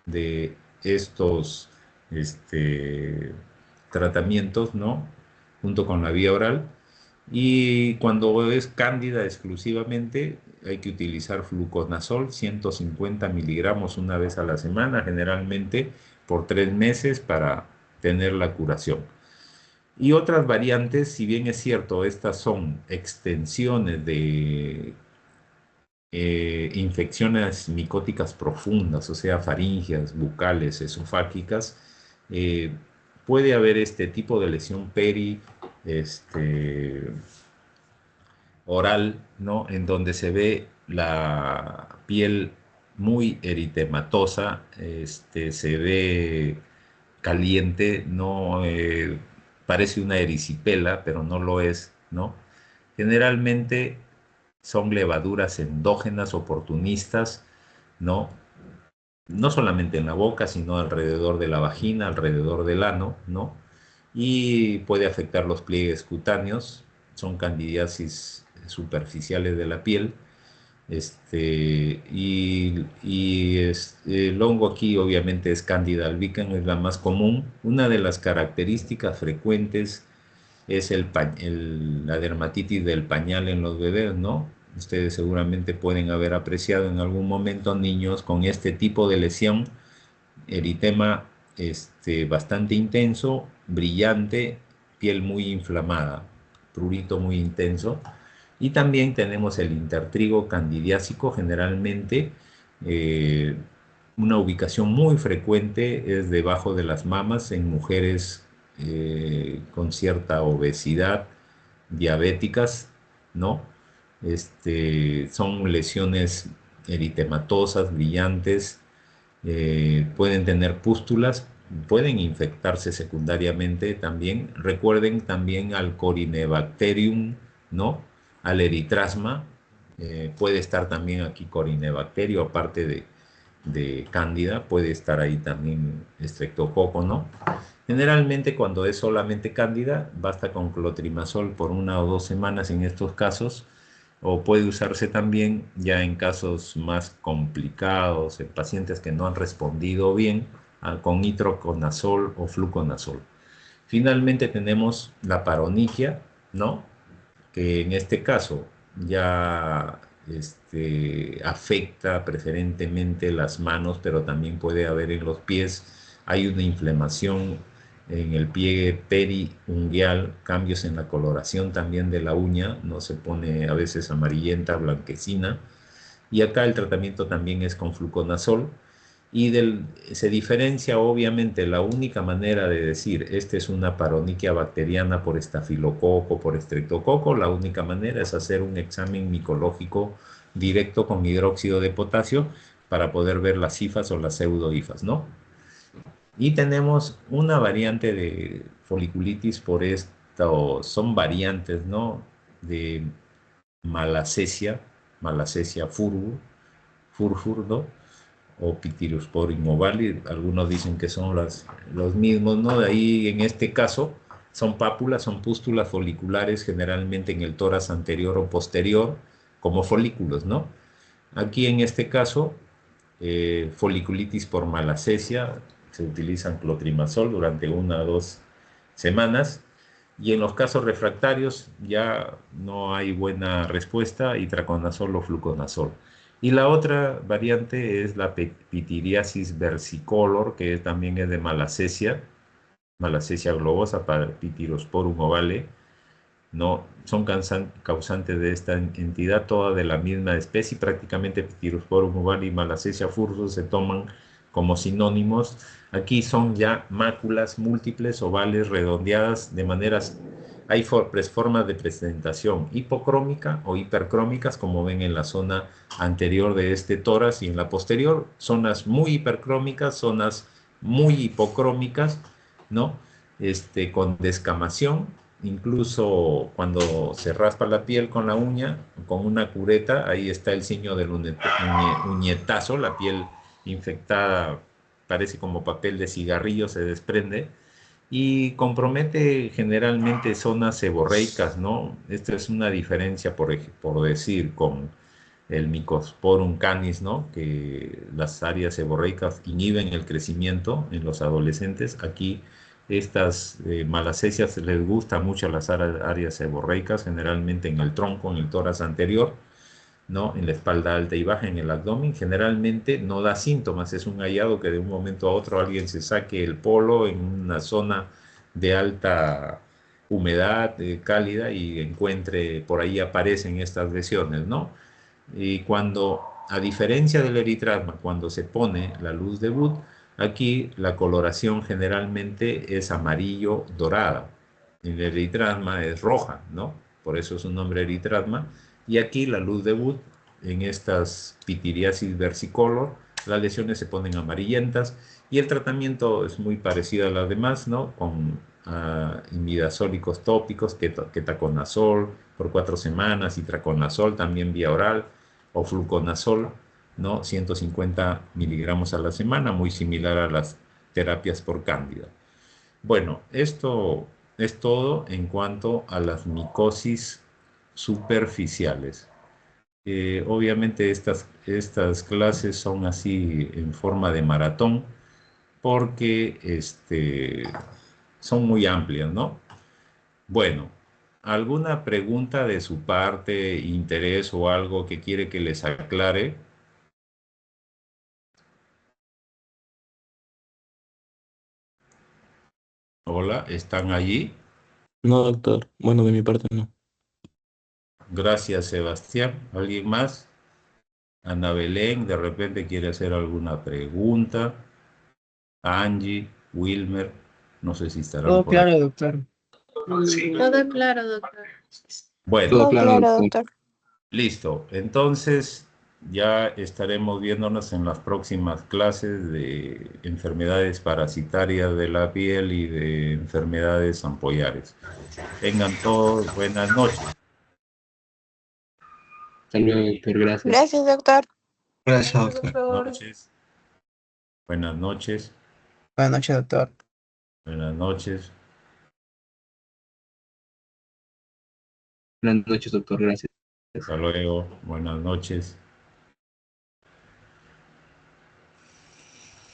de estos tratamientos, ¿no? Junto con la vía oral. Y cuando es cándida exclusivamente, hay que utilizar fluconazol, 150 miligramos una vez a la semana, generalmente por 3 meses para tener la curación. Y otras variantes, si bien es cierto, estas son extensiones de infecciones micóticas profundas, o sea, faringias, bucales, esofágicas, eh, puede haber este tipo de lesión oral, ¿no? En donde se ve la piel muy eritematosa, se ve caliente, no parece una erisipela, pero no lo es, ¿no? Generalmente son levaduras endógenas oportunistas, ¿no? No solamente en la boca, sino alrededor de la vagina, alrededor del ano, ¿no? Y puede afectar los pliegues cutáneos, son candidiasis superficiales de la piel, el hongo aquí obviamente es Candida albicans, es la más común. Una de las características frecuentes es la dermatitis del pañal en los bebés, ¿no? Ustedes seguramente pueden haber apreciado en algún momento niños con este tipo de lesión, eritema bastante intenso, brillante, piel muy inflamada, prurito muy intenso. Y también tenemos el intertrigo candidiásico, generalmente eh, una ubicación muy frecuente es debajo de las mamas en mujeres con cierta obesidad, diabéticas, ¿no? Son lesiones eritematosas, brillantes, pueden tener pústulas, pueden infectarse secundariamente también. Recuerden también al Corynebacterium, ¿no? Al eritrasma, puede estar también aquí Corynebacterio, aparte de Cándida, puede estar ahí también Streptococo, ¿no? Generalmente cuando es solamente Cándida, basta con clotrimazol por 1 o 2 semanas en estos casos, o puede usarse también ya en casos más complicados, en pacientes que no han respondido bien, con nitroconazol o fluconazol. Finalmente tenemos la paronigia, ¿no? Que en este caso ya afecta preferentemente las manos, pero también puede haber en los pies. Hay una inflamación en el pie periungueal, cambios en la coloración también de la uña, no se pone a veces amarillenta, blanquecina. Y acá el tratamiento también es con fluconazol. Se diferencia obviamente la única manera de decir esta es una paroniquia bacteriana por estafilococo, por estreptococo, la única manera es hacer un examen micológico directo con hidróxido de potasio para poder ver las hifas o las pseudohifas, ¿no? Y tenemos una variante de foliculitis por esto, son variantes, ¿no? De malacesia, malacesia furfurdo, o Pityrosporum ovale, algunos dicen que son los mismos, ¿no? De ahí, en este caso, son pápulas, son pústulas foliculares, generalmente en el tórax anterior o posterior, como folículos, ¿no? Aquí, en este caso, foliculitis por malacesia, se utilizan clotrimazol durante 1 o 2 semanas, y en los casos refractarios ya no hay buena respuesta, itraconazol o fluconazol. Y la otra variante es la pityriasis versicolor, que también es de malacesia globosa, para Pityrosporum ovale, ¿no? Son causantes de esta entidad, todas de la misma especie, prácticamente Pityrosporum ovale y malacesia furfurus se toman como sinónimos. Aquí son ya máculas múltiples, ovales, redondeadas, de maneras, hay formas de presentación hipocrómica o hipercrómicas, como ven en la zona anterior de este tórax, y en la posterior, zonas muy hipercrómicas, zonas muy hipocrómicas, ¿no? Con descamación, incluso cuando se raspa la piel con la uña, con una cureta, ahí está el signo del uñetazo, la piel infectada parece como papel de cigarrillo, se desprende, y compromete generalmente zonas seborreicas, ¿no? Esta es una diferencia, por decir, con el Mycosporum canis, ¿no? Que las áreas seborreicas inhiben el crecimiento en los adolescentes. Aquí estas malacesias les gusta mucho las áreas seborreicas, generalmente en el tronco, en el tórax anterior, ¿no? En la espalda alta y baja, en el abdomen. Generalmente no da síntomas, es un hallado que de un momento a otro alguien se saque el polo en una zona de alta humedad, cálida, y encuentre, por ahí aparecen estas lesiones, ¿no? Y cuando, a diferencia del eritrasma, cuando se pone la luz de Wood, aquí la coloración generalmente es amarillo dorada. El eritrasma es roja, ¿no? Por eso es un nombre eritrasma. Y aquí la luz de Wood en estas pitiriasis versicolor, las lesiones se ponen amarillentas y el tratamiento es muy parecido a las demás, ¿no? Con imidazólicos tópicos, ketoconazol por 4 semanas, itraconazol también vía oral, o fluconazol, ¿no? 150 miligramos a la semana, muy similar a las terapias por cándida. Bueno, esto es todo en cuanto a las micosis superficiales. Obviamente estas clases son así en forma de maratón porque son muy amplias, ¿no? Bueno, ¿alguna pregunta de su parte, interés o algo que quiere que les aclare? Hola, ¿están allí? No, doctor. Bueno, de mi parte no. Gracias, Sebastián. ¿Alguien más? Ana Belén, de repente quiere hacer alguna pregunta. Angie, Wilmer, no sé si estarán Todo por ahí. claro, doctor. Todo claro, doctor. Bueno, Todo claro, doctor. listo. Entonces ya estaremos viéndonos en las próximas clases de enfermedades parasitarias de la piel y de enfermedades ampollares. Tengan todos buenas noches. Hasta luego, doctor. Gracias. Gracias, doctor. Gracias, doctor. Noches. Buenas noches. Buenas noches, doctor. Buenas noches. Buenas noches, doctor. Gracias. Hasta luego. Buenas noches.